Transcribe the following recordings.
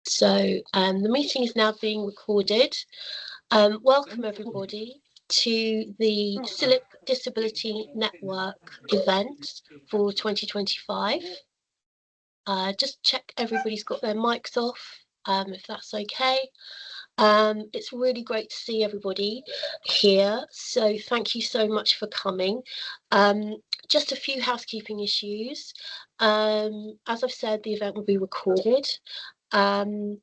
So the meeting is now being recorded. Welcome everybody to the CILIP Disability Network event for 2025. Just check everybody's got their mics off, if that's okay. It's really great to see everybody here, so thank you so much for coming. Just a few housekeeping issues. As I've said, the event will be recorded. The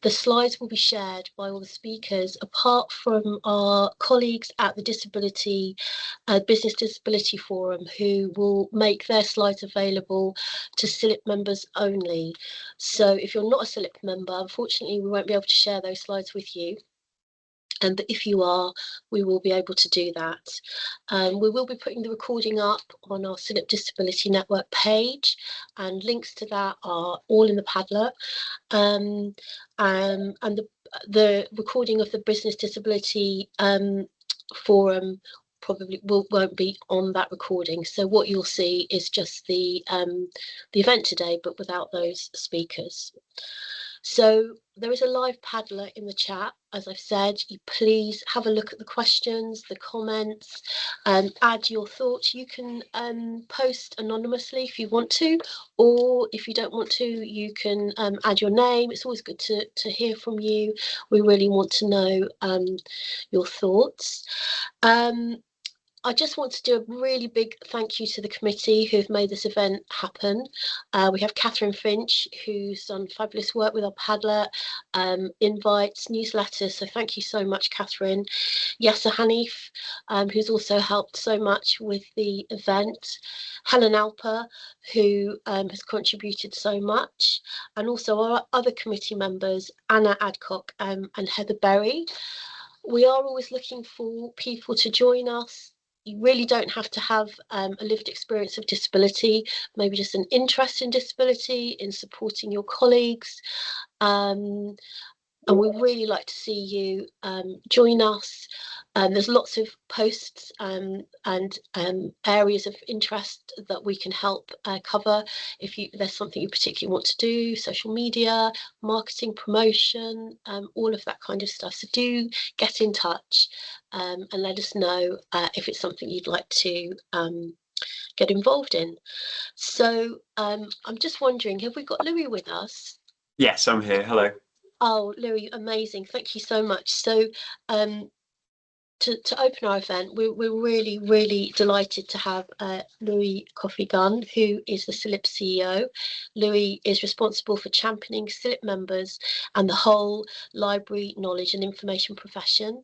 slides will be shared by all the speakers, apart from our colleagues at the Business Disability Forum, who will make their slides available to CILIP members only. So if you're not a CILIP member, unfortunately, we won't be able to share those slides with you. But if you are, we will be able to do that. We will be putting the recording up on our CILIP Disability Network page, and links to that are all in the Padlet. And the recording of the Business Disability Forum probably won't be on that recording. So what you'll see is just the event today, but without those speakers. So there is a live Padlet in the chat. As I've said, you please have a look at the questions, the comments, add your thoughts. You can post anonymously if you want to, or if you don't want to, you can add your name. It's always good to hear from you. We really want to know your thoughts. I just want to do a really big thank you to the committee who've made this event happen. We have Catherine Finch, who's done fabulous work with our Padlet, invites, newsletters. So thank you so much, Catherine. Yasser Hanif, who's also helped so much with the event. Helen Alper, who has contributed so much. And also our other committee members, Anna Adcock and Heather Berry. We are always looking for people to join us. You really don't have to have a lived experience of disability, maybe just an interest in disability, in supporting your colleagues. And we'd really like to see you join us. There's lots of posts and areas of interest that we can help cover. If there's something you particularly want to do, social media, marketing, promotion, all of that kind of stuff. So do get in touch and let us know if it's something you'd like to get involved in. So I'm just wondering, have we got Louis with us? Yes, I'm here. Hello. Oh, Louis, amazing. Thank you so much. So to open our event, we're really, really delighted to have Louis Coffey-Gunn, who is the CILIP CEO. Louis is responsible for championing CILIP members and the whole library, knowledge and information profession.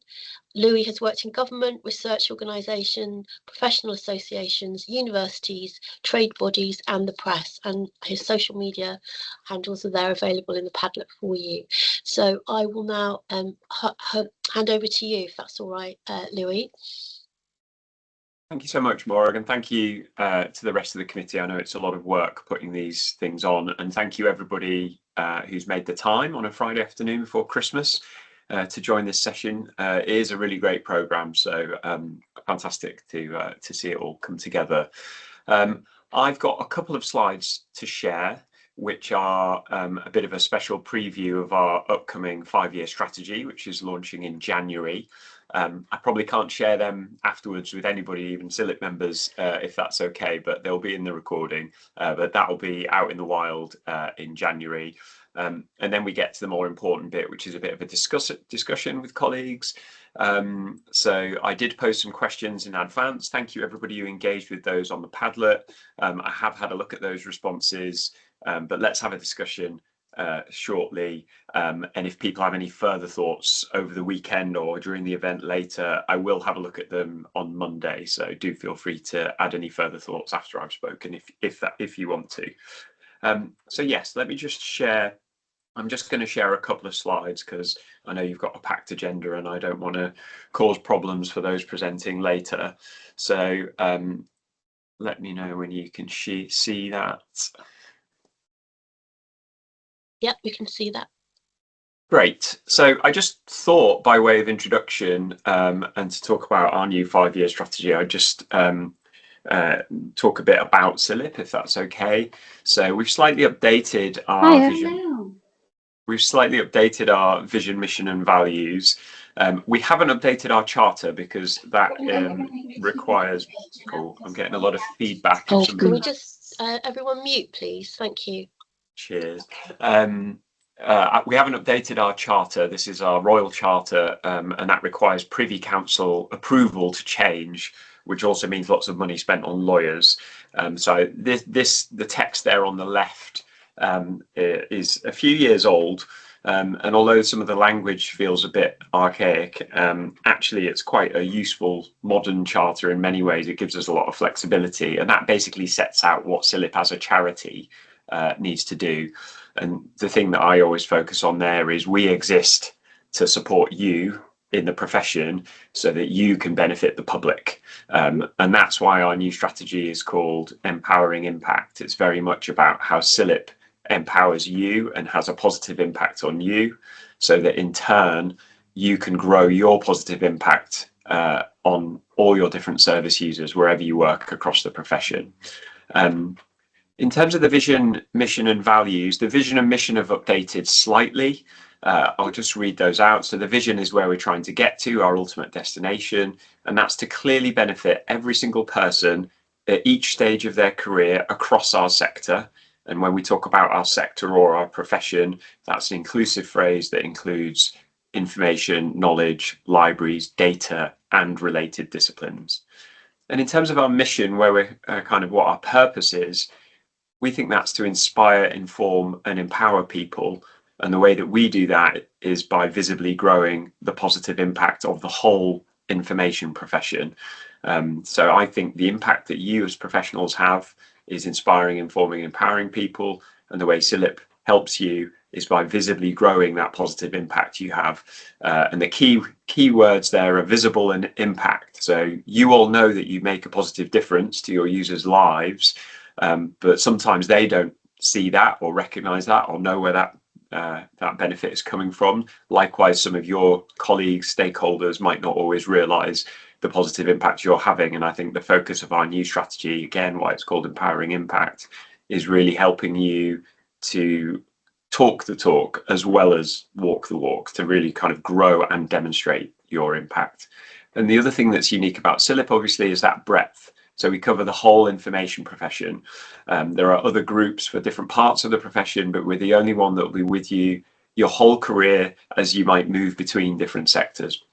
Louis has worked in government, research organisation, professional associations, universities, trade bodies and the press, and his social media handles are there available in the Padlet for you. So I will now hand over to you, if that's all right, Louis. Thank you so much, Morgan. Thank you to the rest of the committee. I know it's a lot of work putting these things on, and thank you everybody who's made the time on a Friday afternoon before Christmas to join this session. It is a really great programme, so fantastic to see it all come together. I've got a couple of slides to share, which are a bit of a special preview of our upcoming 5-year strategy, which is launching in January. I probably can't share them afterwards with anybody, even CILIP members, if that's okay, but they'll be in the recording, but that will be out in the wild in January. And then we get to the more important bit, which is a bit of a discussion with colleagues. So I did post some questions in advance. Thank you everybody who engaged with those on the Padlet. I have had a look at those responses, but let's have a discussion shortly. And if people have any further thoughts over the weekend or during the event later, I will have a look at them on Monday. So do feel free to add any further thoughts after I've spoken, if you want to. So yes, let me just share. I'm just going to share a couple of slides because I know you've got a packed agenda and I don't want to cause problems for those presenting later. So let me know when you can see that. Yep, we can see that. Great. So I just thought, by way of introduction and to talk about our new 5-year strategy, I'd just talk a bit about CILIP, if that's okay. So we've slightly updated our vision. We've slightly updated our vision, mission, and values. We haven't updated our charter because that requires. Oh, I'm getting a lot of feedback. Oh, can we just everyone mute, please? Thank you. Cheers. We haven't updated our charter. This is our royal charter, and that requires Privy Council approval to change, which also means lots of money spent on lawyers. So the text there on the left is a few years old, and although some of the language feels a bit archaic, actually it's quite a useful modern charter in many ways. It gives us a lot of flexibility, and that basically sets out what CILIP as a charity needs to do. And the thing that I always focus on there is we exist to support you in the profession so that you can benefit the public. And that's why our new strategy is called Empowering Impact. It's very much about how CILIP empowers you and has a positive impact on you, so that in turn you can grow your positive impact on all your different service users wherever you work across the profession. In terms of the vision, mission, and values, the vision and mission have updated slightly. I'll just read those out. So the vision is where we're trying to get to, our ultimate destination, and that's to clearly benefit every single person at each stage of their career across our sector. And when we talk about our sector or our profession, that's an inclusive phrase that includes information, knowledge, libraries, data, and related disciplines. And in terms of our mission, where we're kind of what our purpose is, we think that's to inspire, inform, and empower people. And the way that we do that is by visibly growing the positive impact of the whole information profession. So I think the impact that you as professionals have is inspiring, informing, empowering people. And the way CILIP helps you is by visibly growing that positive impact you have. And the key words there are visible and impact. So you all know that you make a positive difference to your users' lives. But sometimes they don't see that or recognize that or know where that benefit is coming from. Likewise, some of your colleagues, stakeholders might not always realize the positive impact you're having. And I think the focus of our new strategy, again, why it's called Empowering Impact, is really helping you to talk the talk as well as walk the walk, to really kind of grow and demonstrate your impact. And the other thing that's unique about CILIP, obviously, is that breadth. So we cover the whole information profession. There are other groups for different parts of the profession, but we're the only one that will be with you your whole career as you might move between different sectors.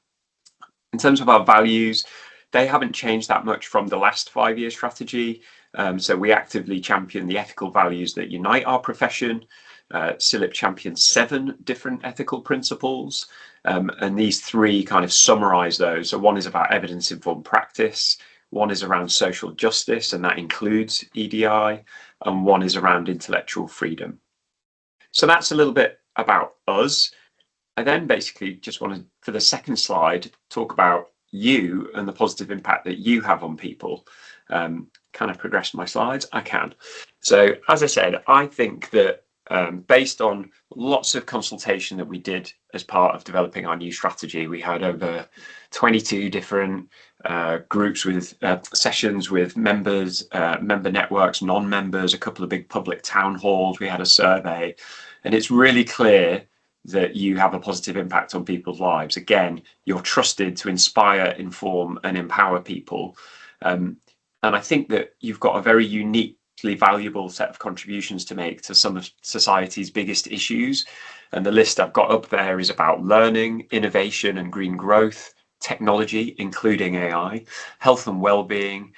In terms of our values, they haven't changed that much from the last 5-year strategy. So we actively champion the ethical values that unite our profession. CILIP champions 7 different ethical principles, and these 3 kind of summarize those. So one is about evidence-informed practice, one is around social justice, and that includes EDI, and one is around intellectual freedom. So that's a little bit about us. I then basically just want to, for the second slide, talk about you and the positive impact that you have on people. Can I progress my slides? I can. So as I said, I think that based on lots of consultation that we did as part of developing our new strategy, we had over 22 different groups with sessions with members, member networks, non-members, a couple of big public town halls. We had a survey, and it's really clear that you have a positive impact on people's lives. Again, you're trusted to inspire, inform, and empower people. And I think that you've got a very uniquely valuable set of contributions to make to some of society's biggest issues. And the list I've got up there is about learning, innovation and green growth, technology, including AI, health and well-being,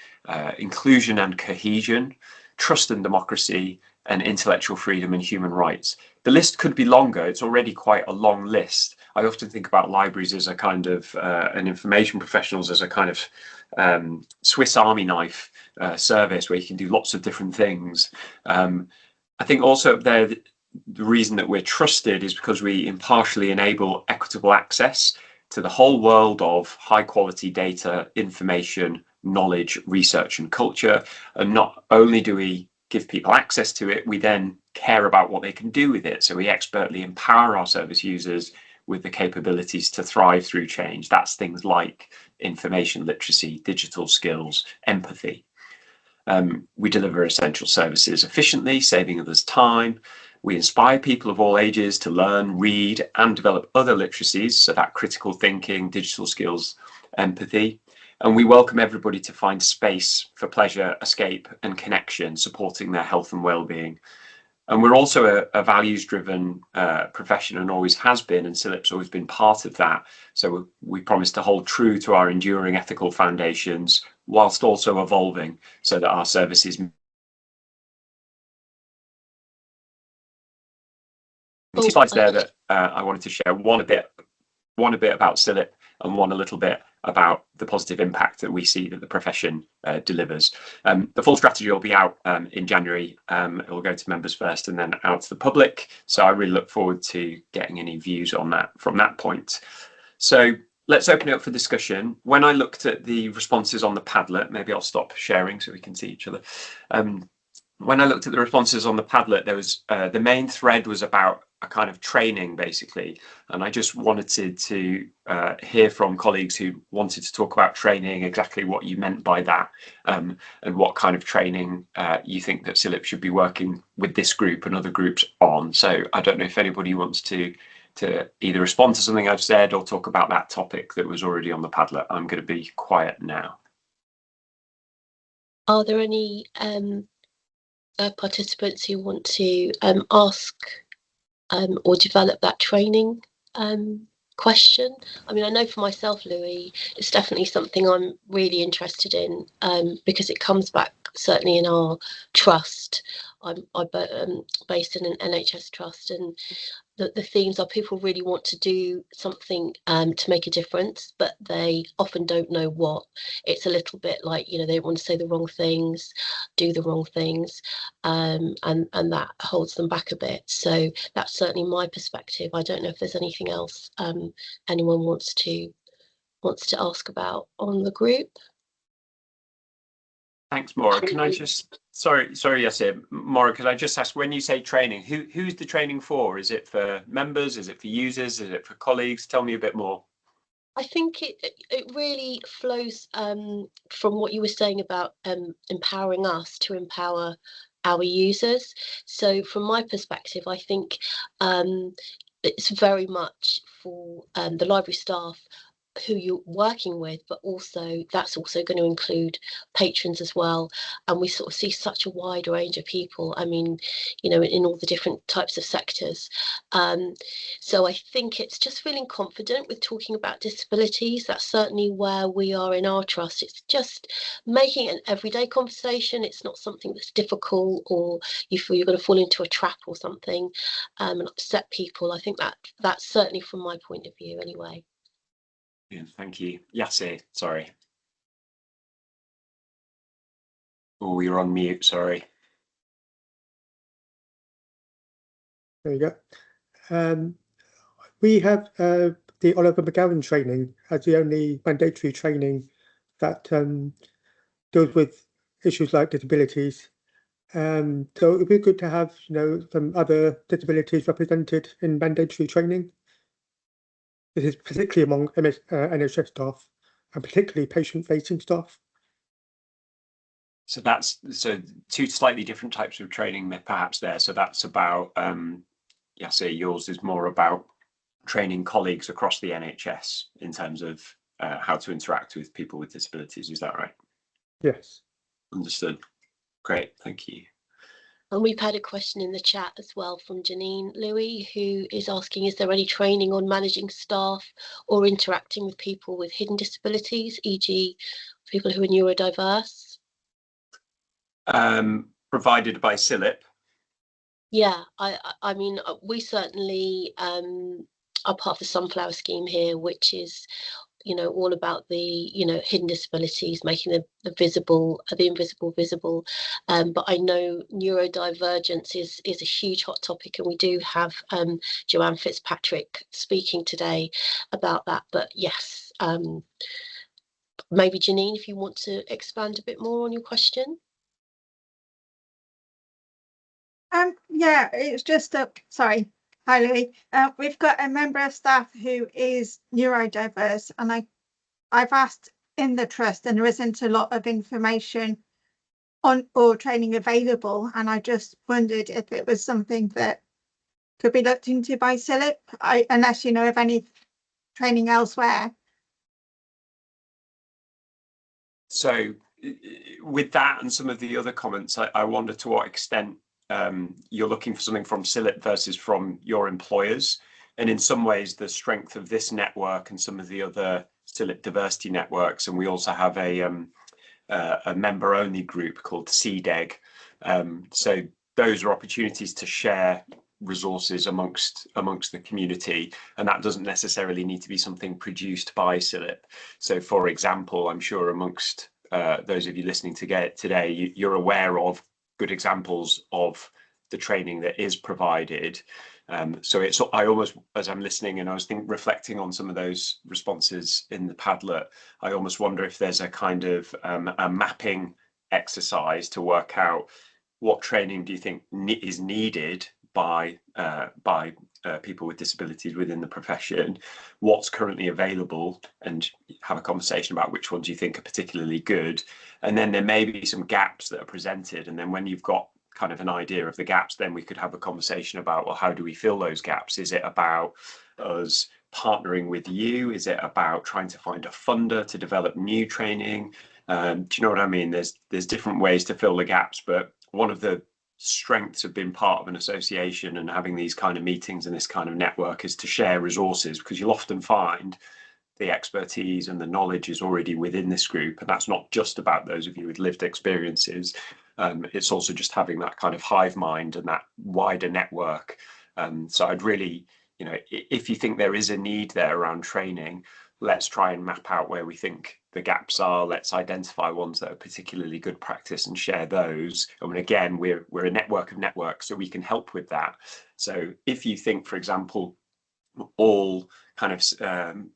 inclusion and cohesion, trust and democracy, and intellectual freedom and human rights. The list could be longer. It's already quite a long list. I often think about libraries as a kind of, and information professionals as a kind of Swiss Army knife service where you can do lots of different things. I think also there, the reason that we're trusted is because we impartially enable equitable access to the whole world of high quality data, information, knowledge, research and culture. And not only do we give people access to it, we then care about what they can do with it. So we expertly empower our service users with the capabilities to thrive through change. That's things like information literacy, digital skills, empathy. We deliver essential services efficiently, saving others time. We inspire people of all ages to learn, read, and develop other literacies, so that critical thinking, digital skills, empathy. And we welcome everybody to find space for pleasure, escape, and connection, supporting their health and well-being. And we're also a values-driven profession, and always has been, and CILIP's always been part of that. So we promise to hold true to our enduring ethical foundations, whilst also evolving, so that our services. Two slides there that I wanted to share. One a bit about CILIP, and one a little bit about the positive impact that we see that the profession delivers. The full strategy will be out in January. It will go to members first and then out to the public. So I really look forward to getting any views on that from that point. So let's open it up for discussion. When I looked at the responses on the Padlet, maybe I'll stop sharing so we can see each other. When I looked at the responses on the Padlet, there was the main thread was about a kind of training, basically. And I just wanted to hear from colleagues who wanted to talk about training, exactly what you meant by that, and what kind of training you think that CILIP should be working with this group and other groups on. So I don't know if anybody wants to either respond to something I've said or talk about that topic that was already on the Padlet. I'm going to be quiet now. Are there any participants who want to ask or develop that training question? I mean, I know for myself, Louis, it's definitely something I'm really interested in because it comes back certainly in our trust. I'm based in an NHS trust, and the themes are people really want to do something to make a difference, but they often don't know what. It's a little bit like, you know, they want to say the wrong things, do the wrong things, and that holds them back a bit. So that's certainly my perspective. I don't know if there's anything else anyone wants to ask about on the group. Thanks, Maura. Can I just, sorry, Yasir, Maura, could I just ask, when you say training, who's the training for? Is it for members? Is it for users? Is it for colleagues? Tell me a bit more. I think it really flows from what you were saying about empowering us to empower our users. So from my perspective, I think it's very much for the library staff who you're working with, but also that's also going to include patrons as well. And we sort of see such a wide range of people, I mean, you know, in all the different types of sectors. So I think it's just feeling confident with talking about disabilities. That's certainly where we are in our trust. It's just making an everyday conversation. It's not something that's difficult or you feel you're going to fall into a trap or something and upset people. I think that's certainly from my point of view anyway. Yeah, thank you. Yasir, sorry. Oh, you're on mute, sorry. There you go. We have the Oliver McGowan training as the only mandatory training that deals with issues like disabilities. So it'd be good to have, you know, some other disabilities represented in mandatory training. This is particularly among NHS staff and particularly patient-facing staff. So that's two slightly different types of training perhaps there. So that's about, Yasir, yours is more about training colleagues across the NHS in terms of how to interact with people with disabilities. Is that right? Yes. Understood. Great, thank you. And we've had a question in the chat as well from Janine Louis, who is asking, is there any training on managing staff or interacting with people with hidden disabilities, e.g. people who are neurodiverse? Provided by CILIP. Yeah, I mean, we certainly are part of the Sunflower Scheme here, which is, you know, all about the, you know, hidden disabilities, making the visible, the invisible visible. But I know neurodivergence is a huge hot topic, and we do have Joanne Fitzpatrick speaking today about that. But yes, maybe Janine, if you want to expand a bit more on your question. Yeah, it's just sorry. Hi, Louis. We've got a member of staff who is neurodiverse, and I've asked in the trust, and there isn't a lot of information on or training available, and I just wondered if it was something that could be looked into by CILIP, unless you know of any training elsewhere. So with that and some of the other comments, I wonder to what extent you're looking for something from CILIP versus from your employers. And in some ways, the strength of this network and some of the other CILIP diversity networks, and we also have a member-only group called CDEG. So those are opportunities to share resources amongst the community, and that doesn't necessarily need to be something produced by CILIP. So, for example, I'm sure amongst those of you listening today, you're aware of good examples of the training that is provided. So I almost, as I'm listening and I was reflecting on some of those responses in the Padlet, I almost wonder if there's a kind of a mapping exercise to work out what training do you think is needed by people with disabilities within the profession, what's currently available, and have a conversation about which ones you think are particularly good. And then there may be some gaps that are presented, and then when you've got kind of an idea of the gaps, then we could have a conversation about, well, how do we fill those gaps? Is it about us partnering with you? Is it about trying to find a funder to develop new training? Do you know what I mean? There's different ways to fill the gaps, but one of the strengths of being part of an association and having these kind of meetings and this kind of network is to share resources, because you'll often find the expertise and the knowledge is already within this group, and that's not just about those of you with lived experiences. It's also just having that kind of hive mind and that wider network. So I'd really, you know, if you think there is a need there around training, let's try and map out where we think the gaps are. Let's identify ones that are particularly good practice and share those. I mean, again, we're a network of networks, so we can help with that. So if you think, for example, all kind of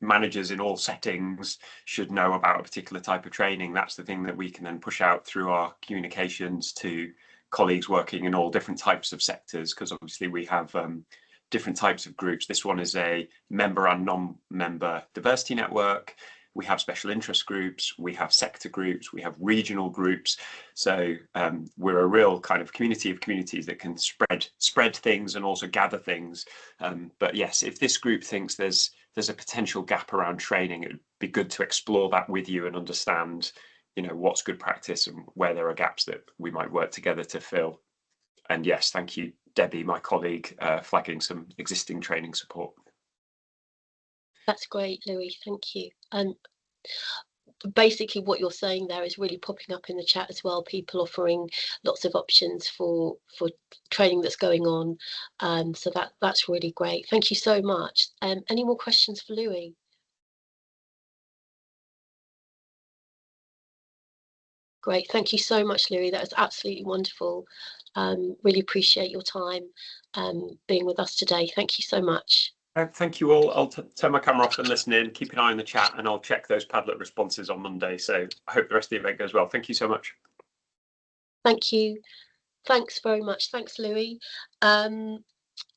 managers in all settings should know about a particular type of training, that's the thing that we can then push out through our communications to colleagues working in all different types of sectors, because obviously we have different types of groups. This one is a member and non-member diversity network. We have special interest groups, we have sector groups, we have regional groups. So we're a real kind of community of communities that can spread things and also gather things. But yes, if this group thinks there's a potential gap around training, it would be good to explore that with you and understand, you know, what's good practice and where there are gaps that we might work together to fill. And yes, thank you, Debbie, my colleague, flagging some existing training support. That's great, Louis. Thank you. And basically what you're saying there is really popping up in the chat as well, people offering lots of options for training that's going on. So that's really great. Thank you so much. Any more questions for Louis? Great. Thank you so much, Louis. That was absolutely wonderful. Really appreciate your time being with us today. Thank you so much. Thank you all. I'll turn my camera off and listen in, keep an eye on the chat, and I'll check those Padlet responses on Monday. So I hope the rest of the event goes well. Thank you so much. Thank you. Thanks very much. Thanks, Louis.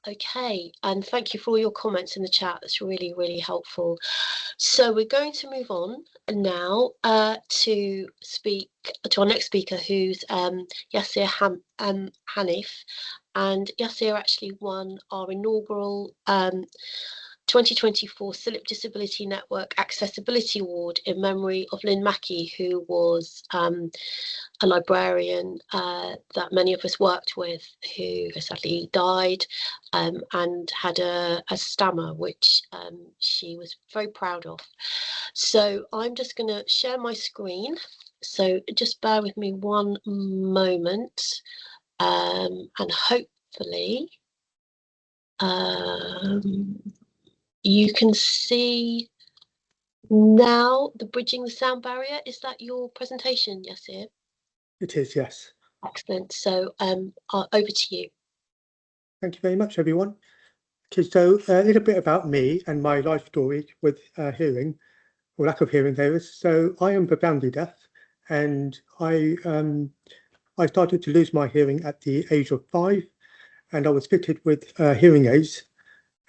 Okay, and thank you for all your comments in the chat. That's really, really helpful. So we're going to move on now to speak to our next speaker, who's Yasir Hanif. And Yasir actually won our inaugural 2024 CILIP Disability Network Accessibility Award in memory of Lynn Mackey, who was a librarian that many of us worked with, who sadly died and had a stammer, which she was very proud of. So I'm just going to share my screen. So just bear with me one moment, and hopefully you can see now the bridging the sound barrier. Is that your presentation, Yasir? It is, yes. Excellent. So over to you. Thank you very much, everyone. Okay, so a little bit about me and my life story with hearing, or lack of hearing there is. So I am profoundly deaf, and I started to lose my hearing at the age of 5, and I was fitted with hearing aids.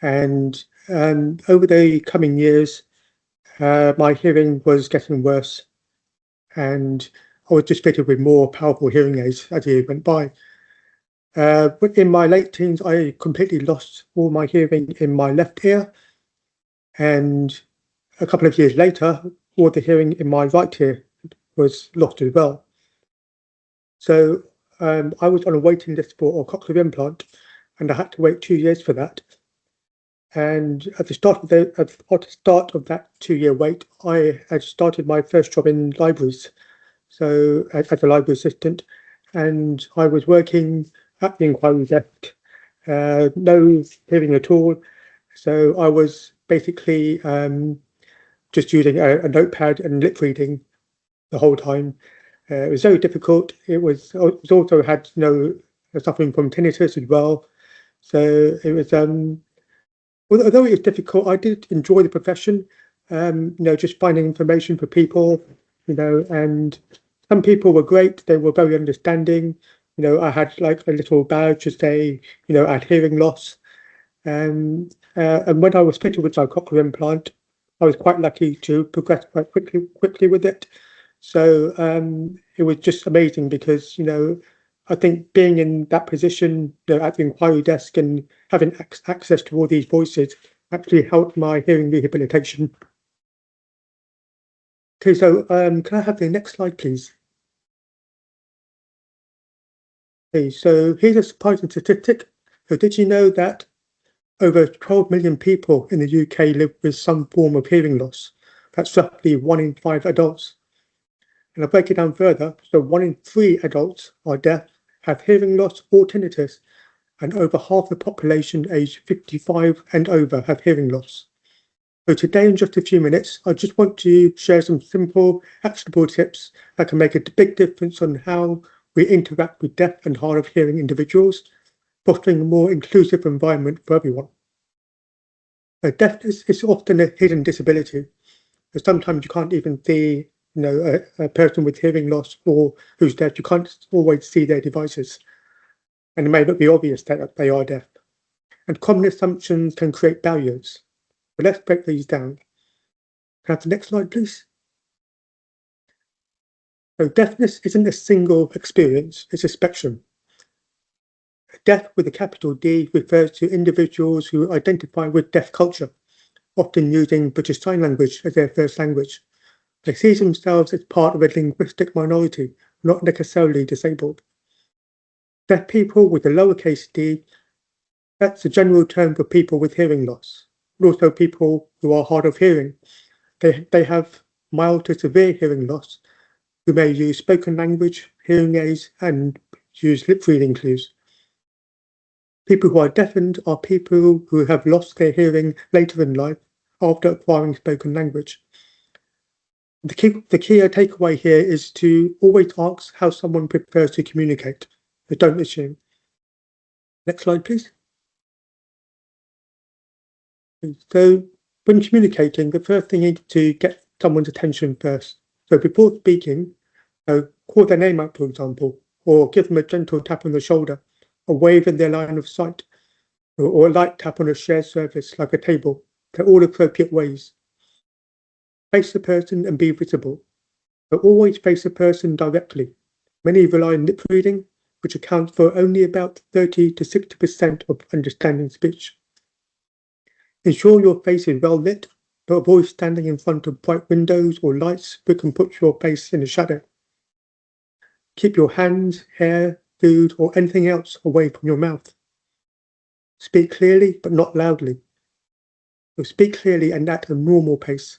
And over the coming years, my hearing was getting worse, and I was just fitted with more powerful hearing aids as the year went by. But in my late teens, I completely lost all my hearing in my left ear, and a couple of years later, all the hearing in my right ear was lost as well. So I was on a waiting list for a cochlear implant, and I had to wait 2 years for that. And at the start of that 2-year wait, I had started my first job in libraries, so as a library assistant, and I was working at the inquiry desk, no hearing at all. So I was basically just using a notepad and lip reading the whole time. It was very difficult. It was also had suffering from tinnitus as well. So it was although it was difficult, I did enjoy the profession. Just finding information for people, and some people were great. They were very understanding. I had like a little badge to say, I had hearing loss. And when I was fitted with my cochlear implant, I was quite lucky to progress quite quickly with it. So it was just amazing because, I think being in that position, at the inquiry desk and having access to all these voices actually helped my hearing rehabilitation. Okay, so can I have the next slide, please? Okay, so here's a surprising statistic. So did you know that over 12 million people in the UK live with some form of hearing loss? That's roughly 1 in 5 adults. And I'll break it down further. So 1 in 3 adults are deaf, have hearing loss or tinnitus, and over half the population aged 55 and over have hearing loss. So today, in just a few minutes, I just want to share some simple, actionable tips that can make a big difference on how we interact with deaf and hard of hearing individuals, fostering a more inclusive environment for everyone. Deafness is often a hidden disability. Sometimes you can't even see a person with hearing loss or who's deaf. You can't always see their devices, and it may not be obvious that they are deaf. And common assumptions can create barriers. But let's break these down. Can I have the next slide, please? So deafness isn't a single experience, it's a spectrum. Deaf with a capital D refers to individuals who identify with deaf culture, often using British Sign Language as their first language. They see themselves as part of a linguistic minority, not necessarily disabled. Deaf people with a lowercase d, that's a general term for people with hearing loss, but also people who are hard of hearing. They have mild to severe hearing loss, who may use spoken language, hearing aids, and use lip reading clues. People who are deafened are people who have lost their hearing later in life after acquiring spoken language. The key takeaway here is to always ask how someone prefers to communicate, but don't assume. Next slide, please. So when communicating, the first thing is to get someone's attention first. So before speaking, call their name out, for example, or give them a gentle tap on the shoulder, a wave in their line of sight, or a light tap on a shared surface like a table. They're all appropriate ways. Face the person and be visible, but always face the person directly. Many rely on lip reading, which accounts for only about 30 to 60% of understanding speech. Ensure your face is well lit, but avoid standing in front of bright windows or lights that can put your face in a shadow. Keep your hands, hair, food, or anything else away from your mouth. Speak clearly, but not loudly. So speak clearly and at a normal pace,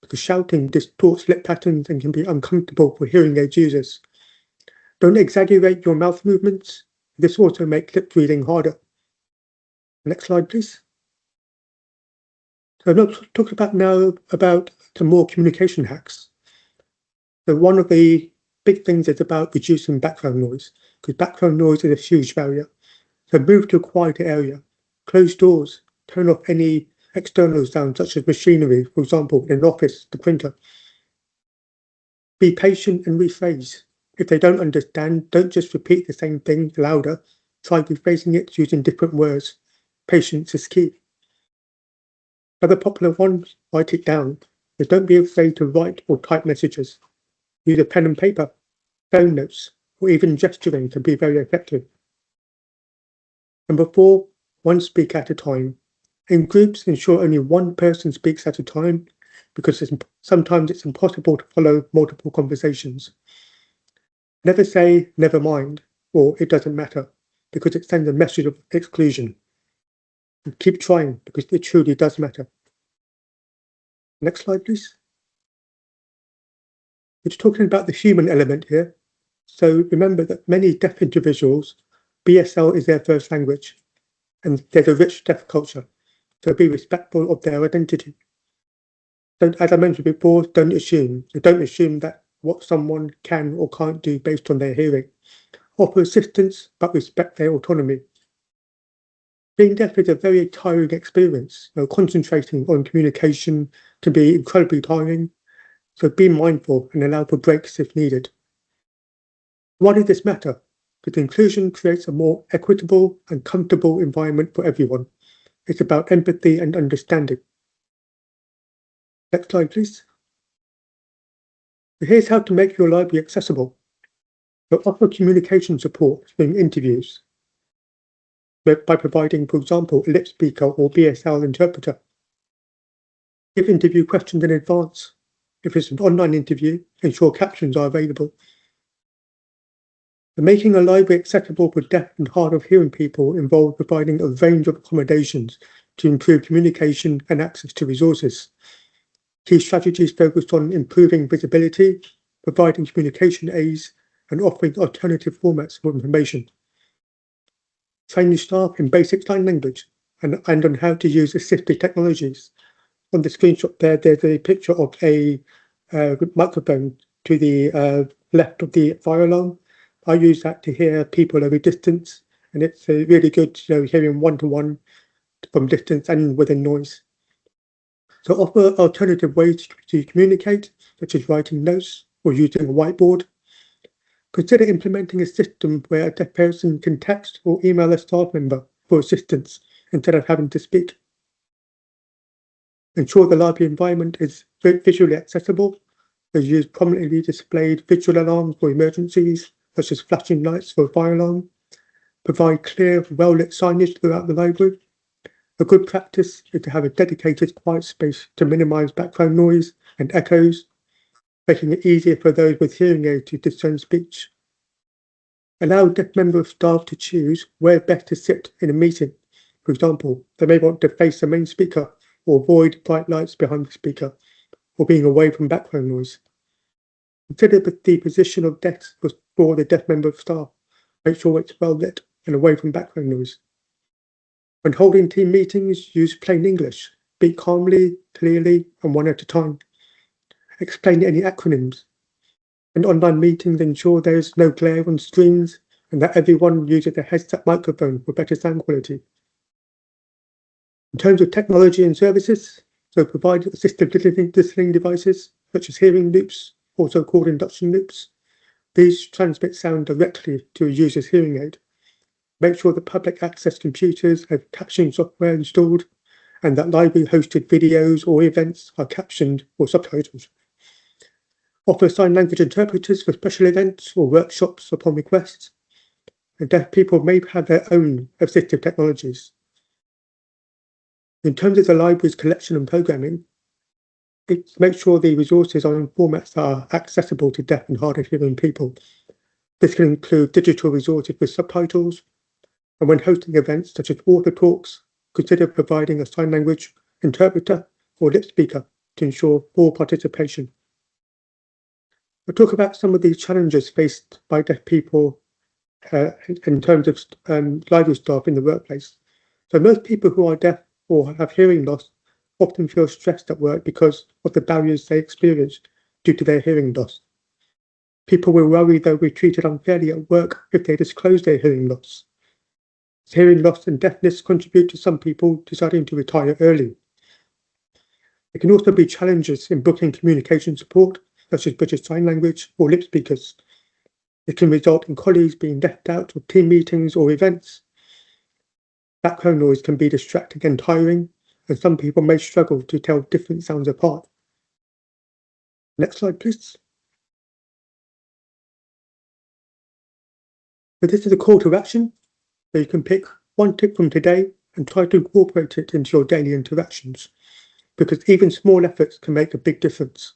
because shouting distorts lip patterns and can be uncomfortable for hearing aid users. Don't exaggerate your mouth movements. This also makes lip reading harder. Next slide, please. So I'm not talking about now about some more communication hacks. So one of the big things is about reducing background noise, because background noise is a huge barrier. So move to a quieter area, close doors, turn off any external sounds such as machinery, for example, in an office, the printer. Be patient and rephrase. If they don't understand, don't just repeat the same thing louder. Try rephrasing it using different words. Patience is key. Other popular ones, write it down. But don't be afraid to write or type messages. Use a pen and paper. phone notes, or even gesturing can be very effective. Number 4, one speaker at a time. In groups, ensure only one person speaks at a time because sometimes it's impossible to follow multiple conversations. Never say never mind or it doesn't matter because it sends a message of exclusion. And keep trying because it truly does matter. Next slide, please. We're talking about the human element here. So remember that many deaf individuals, BSL is their first language, and there's a rich deaf culture. So be respectful of their identity. So as I mentioned before, don't assume. So don't assume that what someone can or can't do based on their hearing. Offer assistance, but respect their autonomy. Being deaf is a very tiring experience. Concentrating on communication can be incredibly tiring. So be mindful and allow for breaks if needed. Why does this matter? Because inclusion creates a more equitable and comfortable environment for everyone. It's about empathy and understanding. Next slide, please. So here's how to make your library accessible. So offer communication support during interviews by providing, for example, a lip speaker or BSL interpreter. Give interview questions in advance. If it's an online interview, ensure captions are available. Making a library accessible for deaf and hard of hearing people involves providing a range of accommodations to improve communication and access to resources. Key strategies focused on improving visibility, providing communication aids, and offering alternative formats for information. Training staff in basic sign language and on how to use assistive technologies. On the screenshot there, there's a picture of a microphone to the left of the fire alarm. I use that to hear people over distance, and it's really good, hearing one-to-one from distance and within noise. So offer alternative ways to communicate, such as writing notes or using a whiteboard. Consider implementing a system where a deaf person can text or email a staff member for assistance instead of having to speak. Ensure the library environment is visually accessible. Use prominently displayed visual alarms for emergencies, such as flashing lights for a fire alarm. Provide clear, well-lit signage throughout the library. A good practice is to have a dedicated quiet space to minimise background noise and echoes, making it easier for those with hearing aids to discern speech. Allow a deaf member of staff to choose where best to sit in a meeting. For example, they may want to face the main speaker or avoid bright lights behind the speaker or being away from background noise. Consider the position of desks for the deaf member of staff. Make sure it's well lit and away from background noise. When holding team meetings, use plain English. Speak calmly, clearly, and one at a time. Explain any acronyms. In online meetings, ensure there is no glare on screens and that everyone uses a headset microphone for better sound quality. In terms of technology and services, so provide assistive listening devices such as hearing loops, also called induction loops. These transmit sound directly to a user's hearing aid. Make sure that public access computers have captioning software installed and that library-hosted videos or events are captioned or subtitled. Offer sign language interpreters for special events or workshops upon request. And deaf people may have their own assistive technologies. In terms of the library's collection and programming, make sure the resources are in formats that are accessible to deaf and hard of hearing people. This can include digital resources with subtitles, and when hosting events such as author talks, consider providing a sign language interpreter or lip speaker to ensure full participation. We'll talk about some of the challenges faced by deaf people in terms of library staff in the workplace. So most people who are deaf or have hearing loss often feel stressed at work because of the barriers they experience due to their hearing loss. People will worry they'll be treated unfairly at work if they disclose their hearing loss. Hearing loss and deafness contribute to some people deciding to retire early. There can also be challenges in booking communication support, such as British Sign Language or lip speakers. It can result in colleagues being left out of team meetings or events. Background noise can be distracting and tiring, and some people may struggle to tell different sounds apart. Next slide, please. But this is a call to action, so you can pick one tip from today and try to incorporate it into your daily interactions, because even small efforts can make a big difference.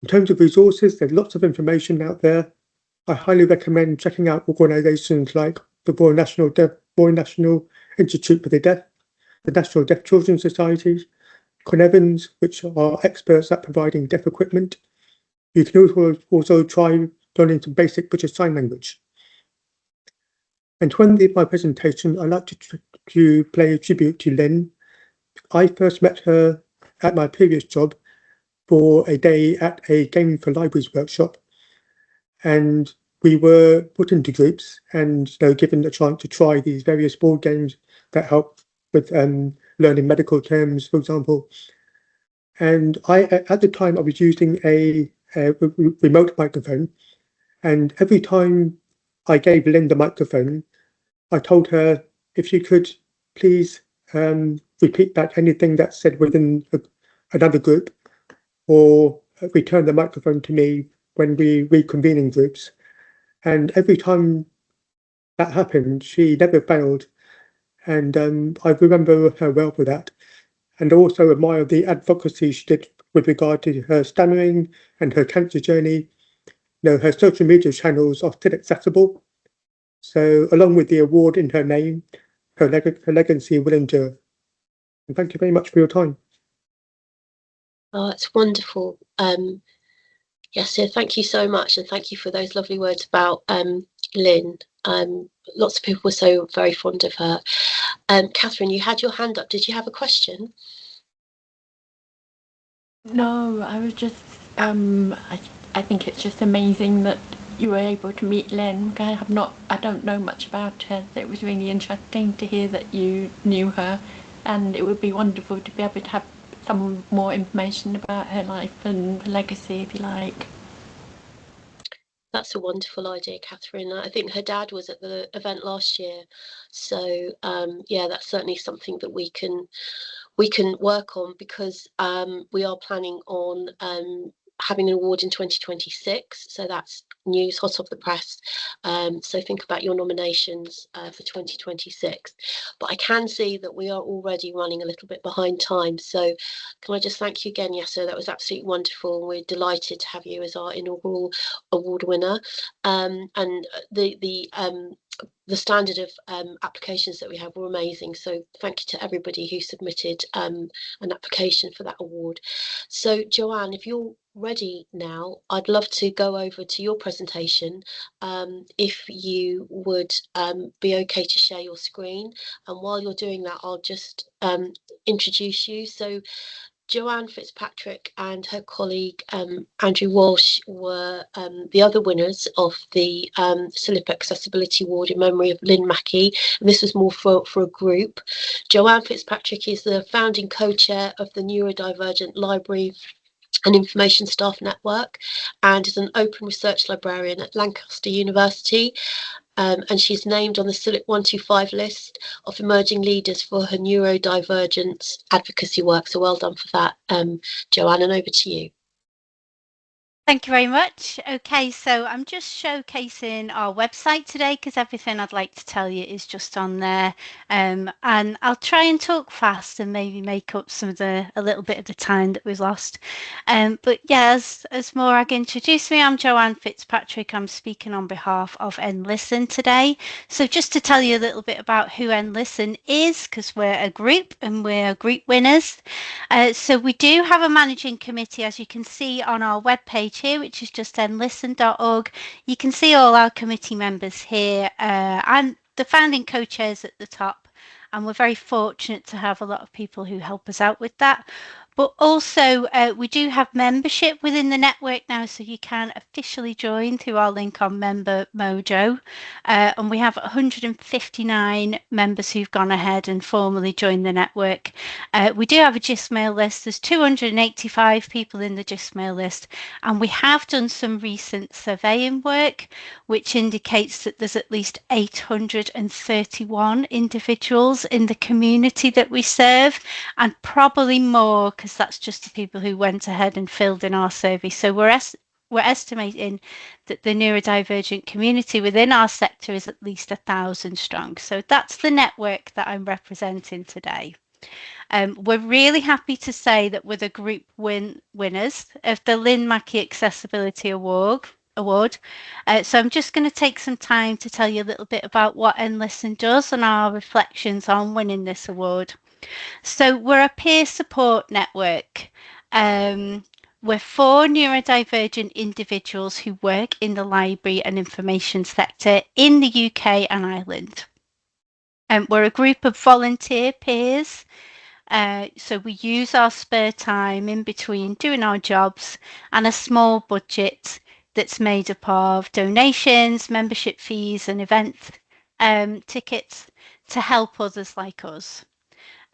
In terms of resources, there's lots of information out there. I highly recommend checking out organisations like the Royal National Institute for the Deaf, the National Deaf Children's Society, Con Evans, which are experts at providing deaf equipment. You can also try learning some basic British Sign Language. And to end my presentation, I'd like to pay a tribute to Lynn. I first met her at my previous job for a day at a Gaming for Libraries workshop, and we were put into groups and given a chance to try these various board games that help with learning medical terms, for example. And at the time, I was using a remote microphone, and every time I gave Lynn the microphone, I told her if she could please repeat back anything that's said within another group, or return the microphone to me when we reconvene in groups. And every time that happened, she never failed. And I remember her well for that. And also admire the advocacy she did with regard to her stammering and her cancer journey. Her social media channels are still accessible. So along with the award in her name, her legacy will endure. And thank you very much for your time. Oh, it's wonderful. Yes, so thank you so much, and thank you for those lovely words about Lynn. Lots of people were so very fond of her. Catherine, you had your hand up. Did you have a question? No, I was just, I think it's just amazing that you were able to meet Lynn. I don't know much about her, so it was really interesting to hear that you knew her, and it would be wonderful to be able to have some more information about her life and legacy, if you like. That's a wonderful idea, Catherine. I think her dad was at the event last year, so yeah, that's certainly something that we can work on, because we are planning on having an award in 2026, so that's news hot off the press. So think about your nominations for 2026. But I can see that we are already running a little bit behind time, so can I just thank you again, Yessa? That was absolutely wonderful, and we're delighted to have you as our inaugural award winner. And the standard of applications that we have were amazing, so thank you to everybody who submitted an application for that award. So Joanne, if you're ready now, I'd love to go over to your presentation, if you would be okay to share your screen, and while you're doing that, I'll just introduce you. So Joanne Fitzpatrick and her colleague Andrew Walsh were the other winners of the CILIP Accessibility Award in memory of Lynn Mackey, and this was more for a group. Joanne Fitzpatrick is the founding co-chair of the Neurodivergent Library and Information Staff Network, and is an open research librarian at Lancaster University. And she's named on the CILIP 125 list of emerging leaders for her neurodivergence advocacy work. So well done for that, Joanne, and over to you. Thank you very much. Okay, so I'm just showcasing our website today because everything I'd like to tell you is just on there. And I'll try and talk fast and maybe make up a little bit of the time that we've lost. But yeah, as Morag introduced me, I'm Joanne Fitzpatrick. I'm speaking on behalf of NListen today. So just to tell you a little bit about who NListen is, because we're a group and we're group winners. So we do have a managing committee, as you can see on our webpage here, which is just nlisten.org. You can see all our committee members here. I'm the founding co-chairs at the top, and we're very fortunate to have a lot of people who help us out with that. But also we do have membership within the network now, so you can officially join through our link on Member Mojo. And we have 159 members who've gone ahead and formally joined the network. We do have a Gistmail list. There's 285 people in the Gistmail list, and we have done some recent surveying work, which indicates that there's at least 831 individuals in the community that we serve, and probably more, because that's just the people who went ahead and filled in our survey. So we're we're estimating that the neurodivergent community within our sector is at least 1,000 strong. So that's the network that I'm representing today. We're really happy to say that we're the group winners of the Lynn Mackey Accessibility Award. So I'm just going to take some time to tell you a little bit about what NListen does and our reflections on winning this award. So we're a peer support network. We're 4 neurodivergent individuals who work in the library and information sector in the UK and Ireland. We're a group of volunteer peers. So we use our spare time in between doing our jobs and a small budget that's made up of donations, membership fees and event tickets to help others like us.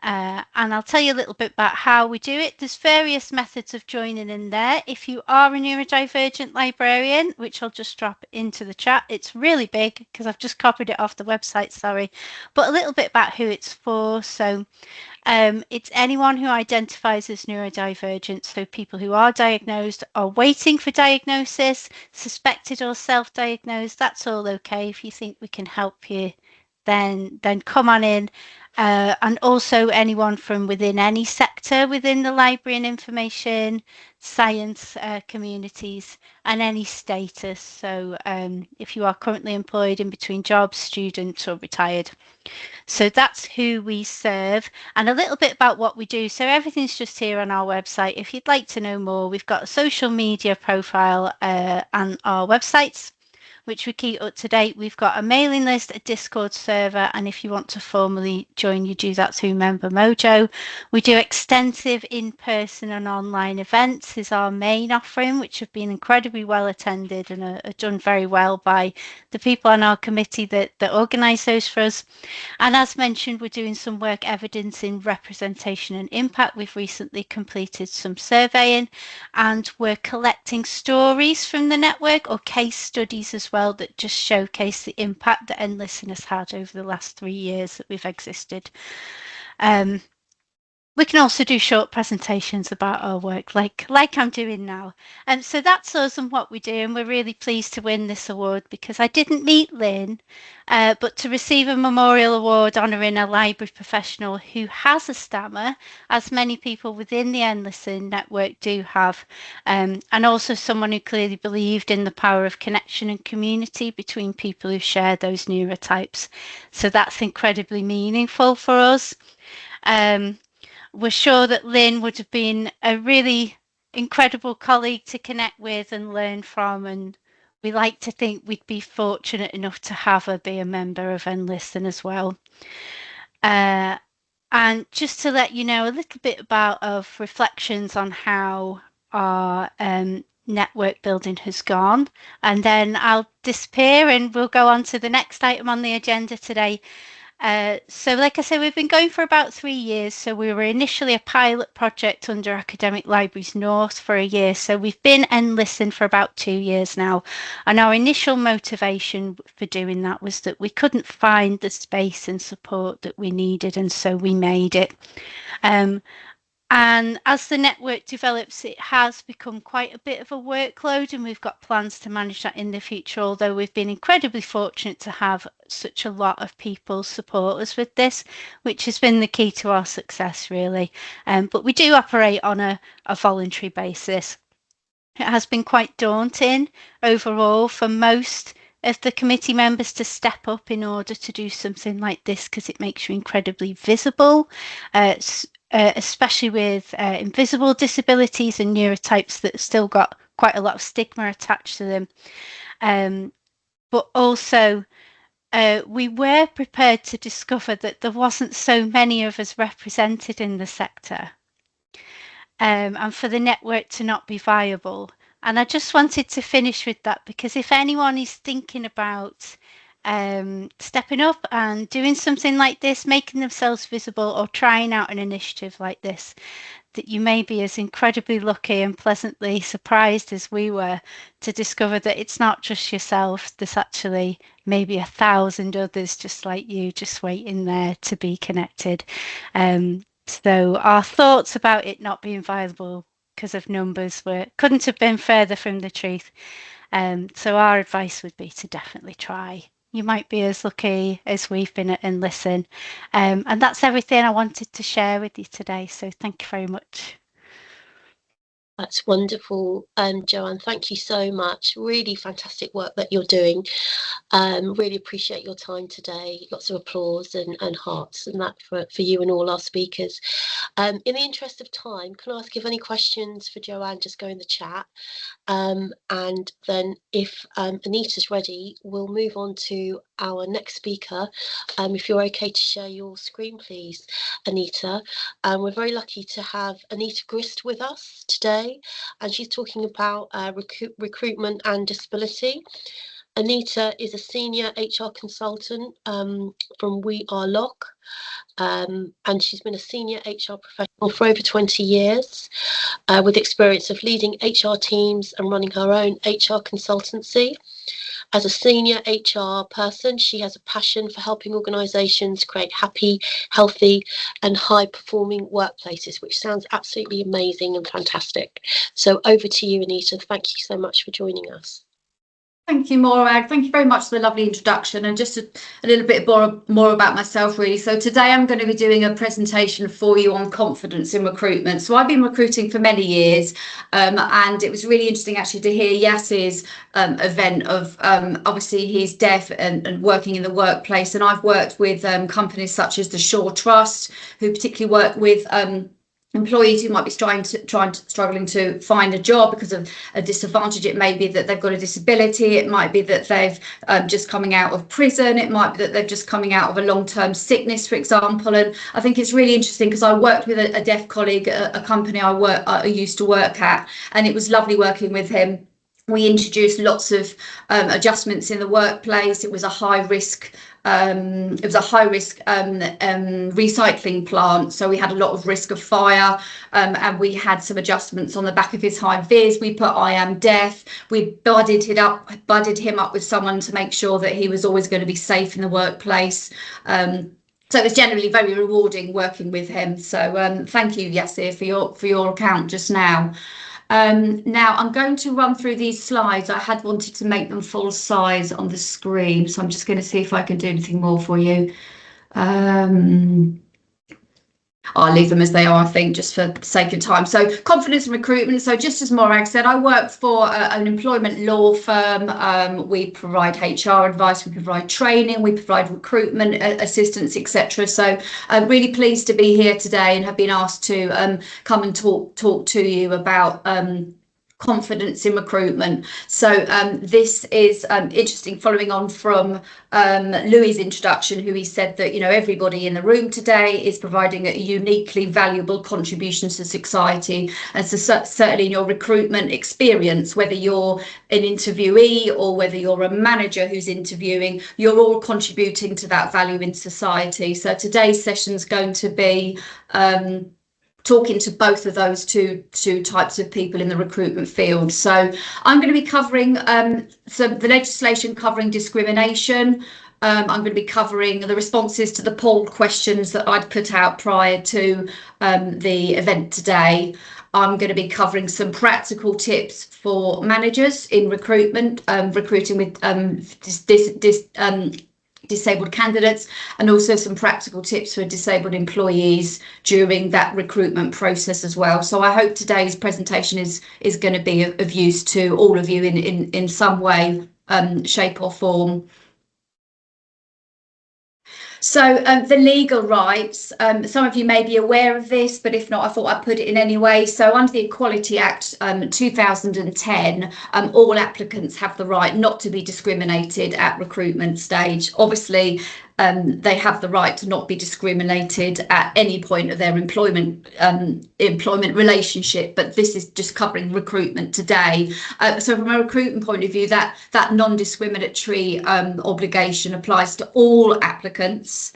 And I'll tell you a little bit about how we do it. There's various methods of joining in there. If you are a neurodivergent librarian, which I'll just drop into the chat, it's really big because I've just copied it off the website, sorry, but a little bit about who it's for. So it's anyone who identifies as neurodivergent, so people who are diagnosed, are waiting for diagnosis, suspected or self-diagnosed, that's all okay. If you think we can help you, then come on in. And also anyone from within any sector within the library and information science communities and any status. So if you are currently employed in between jobs, student or retired. So that's who we serve and a little bit about what we do. So everything's just here on our website. If you'd like to know more, we've got a social media profile and our websites, which we keep up to date. We've got a mailing list, a Discord server, and if you want to formally join, you do that through Member Mojo. We do extensive in-person and online events is our main offering, which have been incredibly well attended and are done very well by the people on our committee that organise those for us. And as mentioned, we're doing some work evidencing representation and impact. We've recently completed some surveying and we're collecting stories from the network or case studies as well that just showcase the impact that NListen has had over the last 3 years that we've existed. We can also do short presentations about our work like I'm doing now. And so that's us and what we do. And we're really pleased to win this award because I didn't meet Lynn, but to receive a memorial award honouring a library professional who has a stammer, as many people within the NListen network do have, and also someone who clearly believed in the power of connection and community between people who share those neurotypes. So that's incredibly meaningful for us. We're sure that Lynn would have been a really incredible colleague to connect with and learn from, and we like to think we'd be fortunate enough to have her be a member of NListen as well. And just to let you know a little bit of reflections on how our network building has gone, and then I'll disappear and we'll go on to the next item on the agenda today. So like I said, we've been going for about 3 years. So we were initially a pilot project under Academic Libraries North for a year. So we've been NListen for about 2 years now. And our initial motivation for doing that was that we couldn't find the space and support that we needed. And so we made it. And as the network develops, it has become quite a bit of a workload, and we've got plans to manage that in the future, although we've been incredibly fortunate to have such a lot of people support us with this, which has been the key to our success, really. But we do operate on a voluntary basis. It has been quite daunting overall for most of the committee members to step up in order to do something like this because it makes you incredibly visible. Especially with invisible disabilities and neurotypes that still got quite a lot of stigma attached to them. But also, we were prepared to discover that there wasn't so many of us represented in the sector, and for the network to not be viable. And I just wanted to finish with that because if anyone is thinking about stepping up and doing something like this, making themselves visible or trying out an initiative like this, that you may be as incredibly lucky and pleasantly surprised as we were to discover that it's not just yourself, there's actually maybe 1,000 others just like you, just waiting there to be connected. So our thoughts about it not being viable because of numbers couldn't have been further from the truth. So our advice would be to definitely try. You might be as lucky as we've been and listen. And that's everything I wanted to share with you today. So thank you very much. That's wonderful, Joanne. Thank you so much. Really fantastic work that you're doing. Really appreciate your time today. Lots of applause and hearts and that for you and all our speakers. In the interest of time, can I ask if any questions for Joanne just go in the chat? And then if Anita's ready, we'll move on to our next speaker. If you're okay to share your screen, please, Anita. We're very lucky to have Anita Grist with us today, and she's talking about recruitment and disability. Anita is a senior HR consultant from We Are Lock, and she's been a senior HR professional for over 20 years, with experience of leading HR teams and running her own HR consultancy. As a senior HR person, she has a passion for helping organisations create happy, healthy and high-performing workplaces, which sounds absolutely amazing and fantastic. So over to you, Anita. Thank you so much for joining us. Thank you, Morag. Thank you very much for the lovely introduction, and just a little bit more about myself, really. So today I'm going to be doing a presentation for you on confidence in recruitment. So I've been recruiting for many years, and it was really interesting actually to hear Yassir's event of obviously he's deaf and working in the workplace, and I've worked with companies such as the Shaw Trust, who particularly work with employees who might be struggling to find a job because of a disadvantage. It may be that they've got a disability, it might be that they've just coming out of prison, it might be that they're just coming out of a long-term sickness, for example. And I think it's really interesting because I worked with a deaf colleague at a company I used to work at, and it was lovely working with him. We introduced lots of adjustments in the workplace. It was a high risk recycling plant, so we had a lot of risk of fire, and we had some adjustments on the back of his high vis. We put I am deaf. We budded him up with someone to make sure that he was always going to be safe in the workplace. So it was generally very rewarding working with him. So thank you, Yassir, for your account just now. Now I'm going to run through these slides. I had wanted to make them full size on the screen, so I'm just going to see if I can do anything more for you. I'll leave them as they are, I think, just for sake of time. So confidence in recruitment. So just as Morag said, I work for an employment law firm. We provide HR advice, we provide training, we provide recruitment assistance, etc. So I'm really pleased to be here today and have been asked to come and talk to you about confidence in recruitment. So this is interesting, following on from Louis's introduction, who he said that, you know, everybody in the room today is providing a uniquely valuable contribution to society. And so certainly in your recruitment experience, whether you're an interviewee or whether you're a manager who's interviewing, you're all contributing to that value in society. So today's session is going to be talking to both of those two types of people in the recruitment field. So I'm going to be covering the legislation covering discrimination. I'm going to be covering the responses to the poll questions that I'd put out prior to the event today. I'm going to be covering some practical tips for managers in recruitment, recruiting with disabled candidates, and also some practical tips for disabled employees during that recruitment process as well. So I hope today's presentation is going to be of use to all of you in some way, shape or form. So the legal rights, some of you may be aware of this, but if not, I thought I'd put it in anyway. So under the Equality Act 2010, all applicants have the right not to be discriminated at recruitment stage. Obviously, they have the right to not be discriminated at any point of their employment relationship, but this is just covering recruitment today. So from a recruitment point of view, that non-discriminatory obligation applies to all applicants.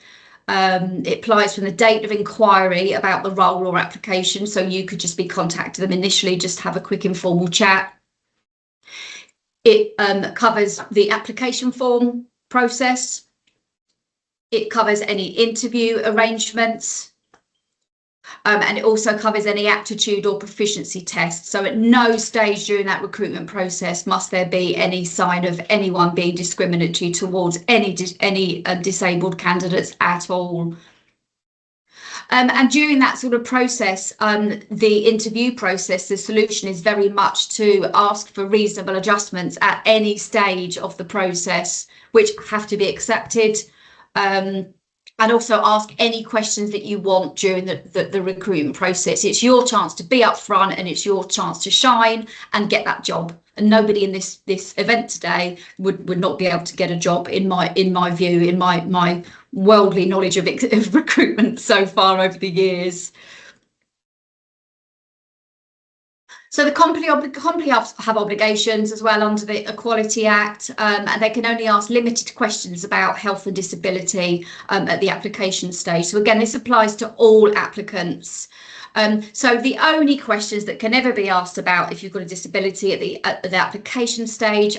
It applies from the date of inquiry about the role or application, so you could just be contacting them initially, just have a quick informal chat. It covers the application form process. It covers any interview arrangements. And it also covers any aptitude or proficiency tests. So at no stage during that recruitment process must there be any sign of anyone being discriminatory towards any disabled candidates at all. And during that sort of process, the interview process, the solution is very much to ask for reasonable adjustments at any stage of the process, which have to be accepted. And also ask any questions that you want during the recruitment process. It's your chance to be up front, and it's your chance to shine and get that job. And nobody in this event today would not be able to get a job, in my view, in my worldly knowledge of recruitment so far over the years. So the company have obligations as well under the Equality Act, and they can only ask limited questions about health and disability at the application stage. So again, this applies to all applicants. So the only questions that can ever be asked about if you've got a disability at the application stage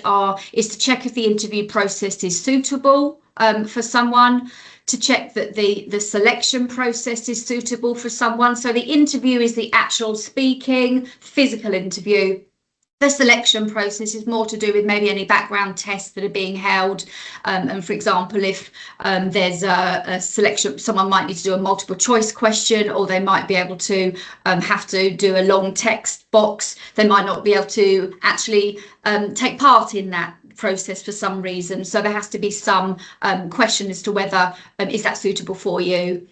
is to check if the interview process is suitable for someone, to check that the selection process is suitable for someone. So the interview is the actual speaking, physical interview. The selection process is more to do with maybe any background tests that are being held. And for example, if there's a selection, someone might need to do a multiple choice question, or they might be able to have to do a long text box. They might not be able to actually take part in that process for some reason. So there has to be some question as to whether is that suitable for you.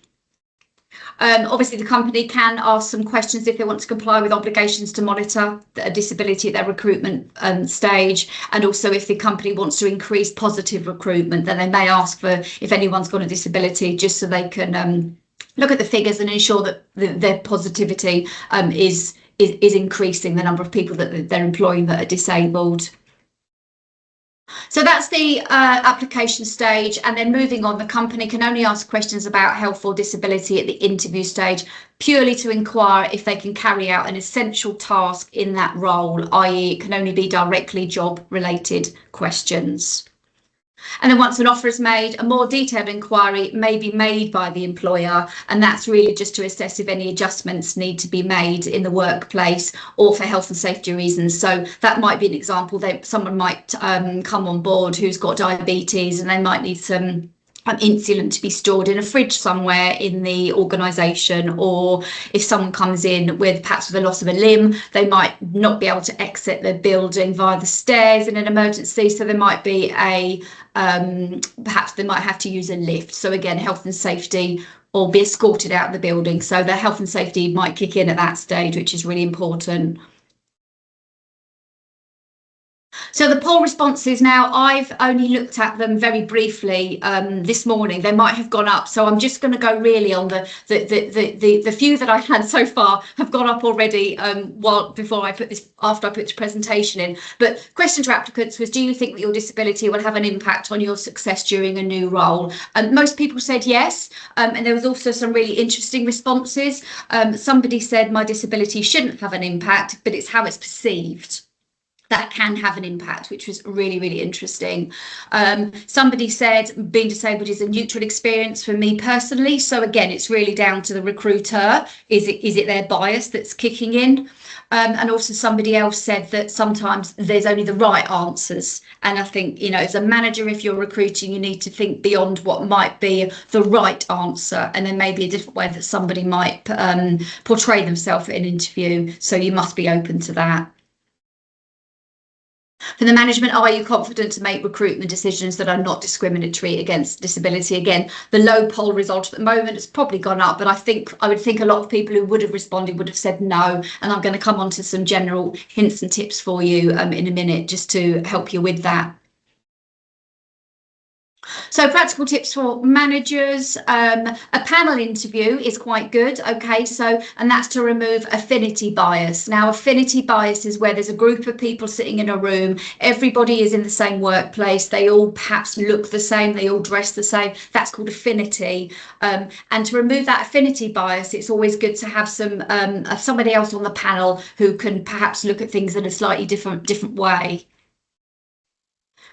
Obviously, the company can ask some questions if they want to comply with obligations to monitor a disability at their recruitment stage, and also if the company wants to increase positive recruitment, then they may ask for if anyone's got a disability, just so they can look at the figures and ensure that their positivity is increasing the number of people that they're employing that are disabled. So that's the application stage, and then moving on, the company can only ask questions about health or disability at the interview stage, purely to inquire if they can carry out an essential task in that role, i.e. it can only be directly job related questions. And then once an offer is made, a more detailed inquiry may be made by the employer, and that's really just to assess if any adjustments need to be made in the workplace or for health and safety reasons. So that might be an example. Someone might come on board who's got diabetes, and they might need some insulin to be stored in a fridge somewhere in the organisation, or if someone comes in with perhaps with a loss of a limb, they might not be able to exit the building via the stairs in an emergency, so there might be perhaps they might have to use a lift. So again, health and safety, or be escorted out of the building, so the health and safety might kick in at that stage, which is really important. So the poll responses now, I've only looked at them very briefly this morning. They might have gone up, so I'm just going to go really on the few that I had so far have gone up already after I put this presentation in. But question to applicants was, do you think that your disability will have an impact on your success during a new role? Most people said yes, and there was also some really interesting responses. Somebody said my disability shouldn't have an impact, but it's how it's perceived that can have an impact, which was really, really interesting. Somebody said being disabled is a neutral experience for me personally. So again, it's really down to the recruiter. Is it their bias that's kicking in? And also somebody else said that sometimes there's only the right answers. And I think, as a manager, if you're recruiting, you need to think beyond what might be the right answer. And there may be a different way that somebody might portray themselves in an interview. So you must be open to that. For the management, are you confident to make recruitment decisions that are not discriminatory against disability? Again, the low poll result at the moment has probably gone up, but I would think a lot of people who would have responded would have said no. And I'm going to come on to some general hints and tips for you in a minute, just to help you with that. So practical tips for managers. A panel interview is quite good. Okay, and that's to remove affinity bias. Now, affinity bias is where there's a group of people sitting in a room. Everybody is in the same workplace. They all perhaps look the same. They all dress the same. That's called affinity. And to remove that affinity bias, it's always good to have somebody else on the panel who can perhaps look at things in a slightly different way.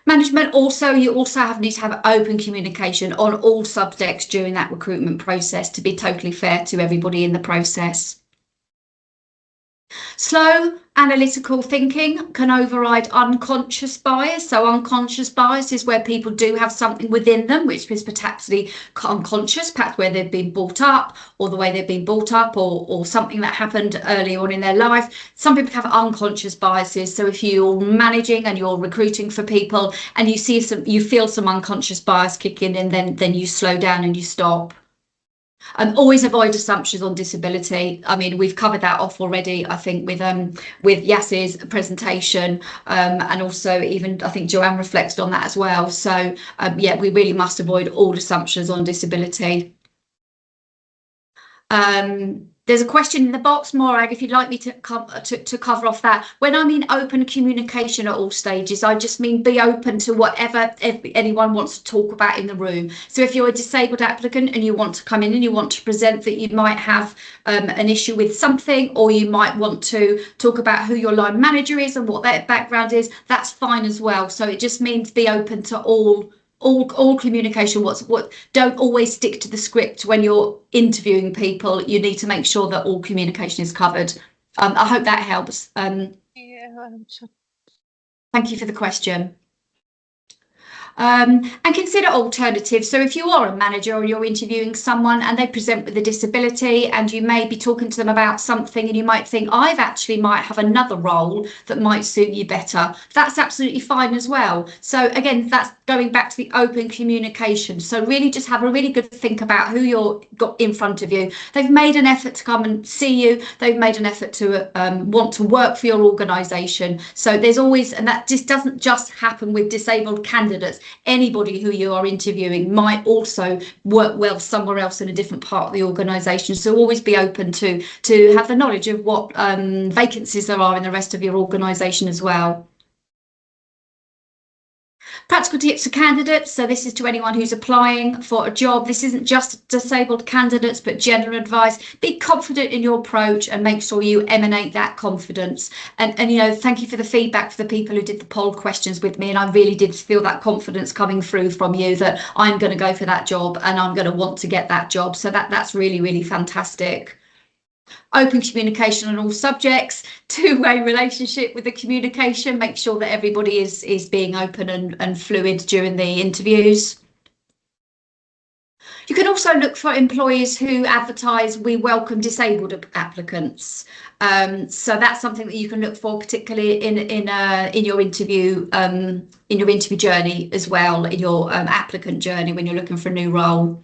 Management also, you also need to have open communication on all subjects during that recruitment process to be totally fair to everybody in the process. Slow analytical thinking can override unconscious bias. So unconscious bias is where people do have something within them which is perhaps unconscious, perhaps where they've been brought up or the way they've been brought up or something that happened early on in their life. Some people have unconscious biases. So if you're managing and you're recruiting for people and you feel some unconscious bias kick in, and then you slow down and you stop. Always avoid assumptions on disability. I mean, we've covered that off already, I think, with Yass's presentation, and also even I think Joanne reflected on that as well. So yeah, we really must avoid all assumptions on disability. There's a question in the box, Morag, if you'd like me to cover off that. When I mean open communication at all stages, I just mean be open to whatever anyone wants to talk about in the room. So if you're a disabled applicant and you want to come in and you want to present that you might have an issue with something, or you might want to talk about who your line manager is and what their background is, that's fine as well. So it just means be open to all communication. Don't always stick to the script when you're interviewing people. You need to make sure that all communication is covered. I hope that helps. Thank you for the question. And consider alternatives. So if you are a manager or you're interviewing someone and they present with a disability, and you may be talking to them about something and you might think, might have another role that might suit you better, that's absolutely fine as well. So again, that's going back to the open communication. So really just have a really good think about who you're got in front of you. They've made an effort to come and see you. They've made an effort to want to work for your organisation. So there's always, and that just doesn't just happen with disabled candidates. Anybody who you are interviewing might also work well somewhere else in a different part of the organisation. So always be open to have the knowledge of what vacancies there are in the rest of your organisation as well. Practical tips for candidates. So this is to anyone who's applying for a job. This isn't just disabled candidates, but general advice. Be confident in your approach and make sure you emanate that confidence. And you know, thank you for the feedback for the people who did the poll questions with me. And I really did feel that confidence coming through from you that I'm going to go for that job and I'm going to want to get that job. So that's really, really fantastic. Open communication on all subjects, two-way relationship with the communication, make sure that everybody is being open and fluid during the interviews. You can also look for employers who advertise "We welcome disabled applicants." So that's something that you can look for, particularly in your interview journey as well, in your applicant journey when you're looking for a new role.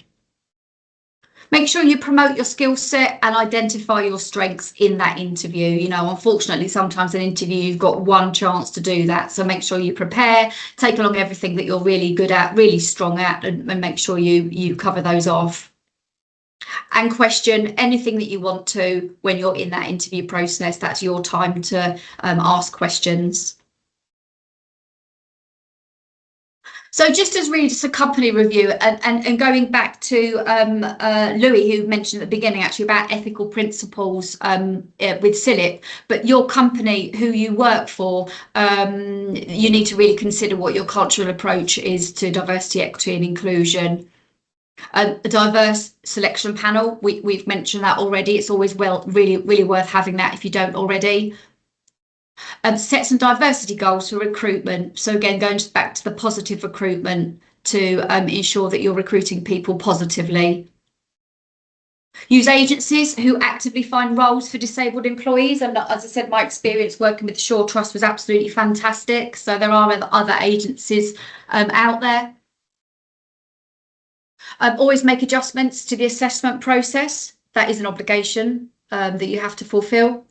Make sure you promote your skill set and identify your strengths in that interview. You know, unfortunately, sometimes in an interview, you've got one chance to do that. So make sure you prepare, take along everything that you're really good at, really strong at, and make sure you cover those off. And question anything that you want to when you're in that interview process. That's your time to ask questions. So just as really just a company review and going back to Louis, who mentioned at the beginning actually about ethical principles with CILIP, but your company, who you work for, you need to really consider what your cultural approach is to diversity, equity and inclusion. A diverse selection panel, we've mentioned that already. It's always really worth having that if you don't already. Set some diversity goals for recruitment. So again, going back to the positive recruitment to ensure that you're recruiting people positively. Use agencies who actively find roles for disabled employees. And as I said, my experience working with the Shaw Trust was absolutely fantastic. So there are other agencies out there. Always make adjustments to the assessment process. That is an obligation that you have to fulfil.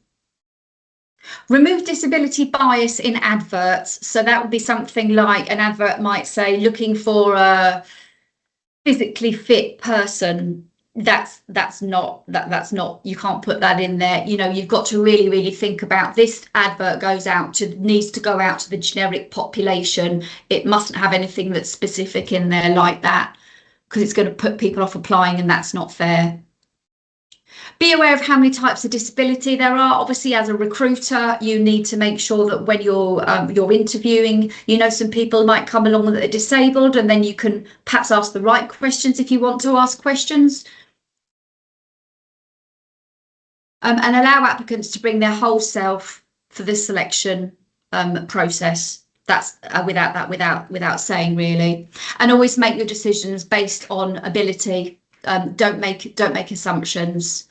Remove disability bias in adverts. So that would be something like an advert might say looking for a physically fit person. That's not you can't put that in there. You know, you've got to really think about this advert needs to go out to the generic population. It mustn't have anything that's specific in there like that, because it's going to put people off applying, and that's not fair. Be aware of how many types of disability there are. Obviously, as a recruiter, you need to make sure that when you're interviewing, you know, some people might come along that are disabled, and then you can perhaps ask the right questions if you want to ask questions. And allow applicants to bring their whole self for the selection process. That's without saying, really. And always make your decisions based on ability. Don't make assumptions.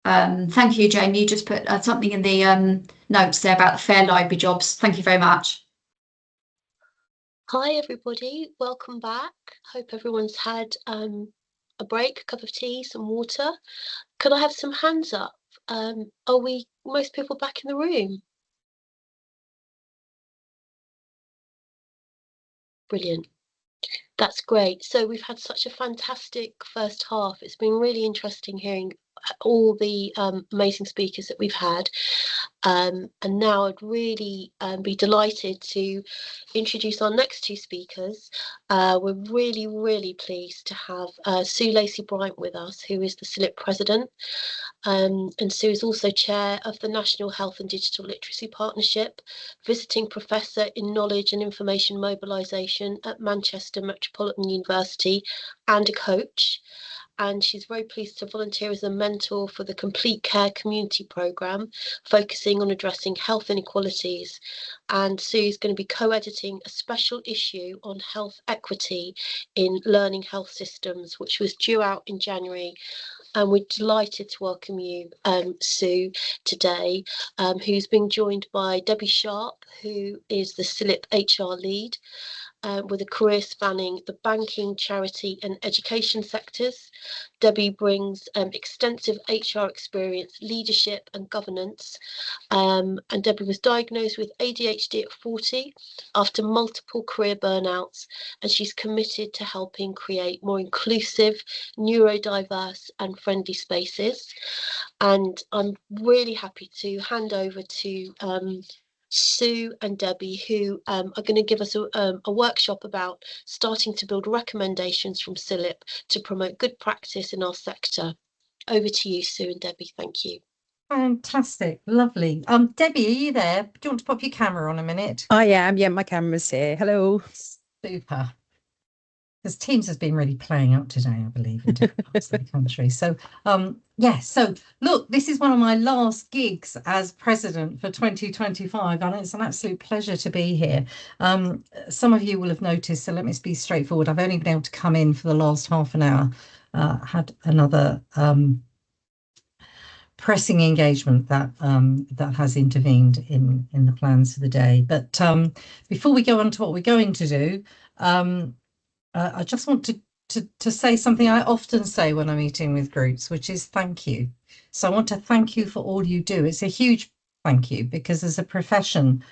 Thank you, Jamie. You just put something in the notes there about the fair library jobs. Thank you very much. Hi everybody, welcome back. Hope everyone's had a break, a cup of tea, some water. Could I have some hands up? Are most people back in the room? Brilliant. That's great. So we've had such a fantastic first half. It's been really interesting hearing all the amazing speakers that we've had. And now I'd really be delighted to introduce our next two speakers. We're really, really pleased to have Sue Lacey-Bryant with us, who is the CILIP president. And Sue is also chair of the National Health and Digital Literacy Partnership, visiting professor in knowledge and information mobilisation at Manchester Metropolitan University, and a coach. And she's very pleased to volunteer as a mentor for the Complete Care Community Programme, focusing on addressing health inequalities. And Sue's going to be co-editing a special issue on health equity in learning health systems, which was due out in January. And we're delighted to welcome you, Sue, today, who's been joined by Debbie Sharp, who is the CILIP HR lead, with a career spanning the banking, charity and education sectors. Debbie brings extensive HR experience, leadership and governance. And Debbie was diagnosed with ADHD at 40 after multiple career burnouts, and she's committed to helping create more inclusive, neurodiverse and friendly spaces. And I'm really happy to hand over to Sue and Debbie, who are going to give us a workshop about starting to build recommendations from CILIP to promote good practice in our sector. Over to you, Sue and Debbie. Thank you. Fantastic, lovely. Debbie, are you there? Do you want to pop your camera on a minute? I am. Yeah, my camera's here. Hello. Super. Because Teams has been really playing up today, I believe, in different parts of the country. So, so look, this is one of my last gigs as president for 2025, and it's an absolute pleasure to be here. Some of you will have noticed, so let me be straightforward. I've only been able to come in for the last half an hour. Had another pressing engagement that has intervened in the plans for the day. But before we go on to what we're going to do, I just want to say something I often say when I'm meeting with groups, which is thank you. So I want to thank you for all you do. It's a huge thank you, because as a profession,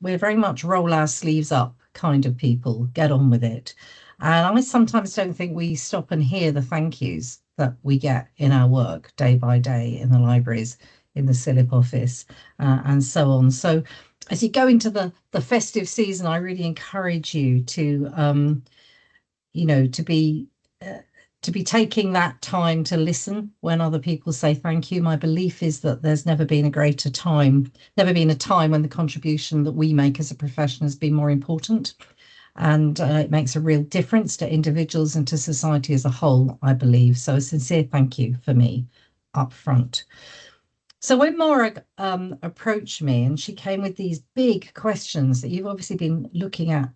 we're very much roll our sleeves up kind of people, get on with it. And I sometimes don't think we stop and hear the thank yous that we get in our work day by day in the libraries, in the CILIP office, and so on. So as you go into the festive season, I really encourage you to to be taking that time to listen when other people say thank you. My belief is that there's never been a time when the contribution that we make as a profession has been more important. And it makes a real difference to individuals and to society as a whole, I believe. So a sincere thank you for me up front. So when Maura approached me, and she came with these big questions that you've obviously been looking at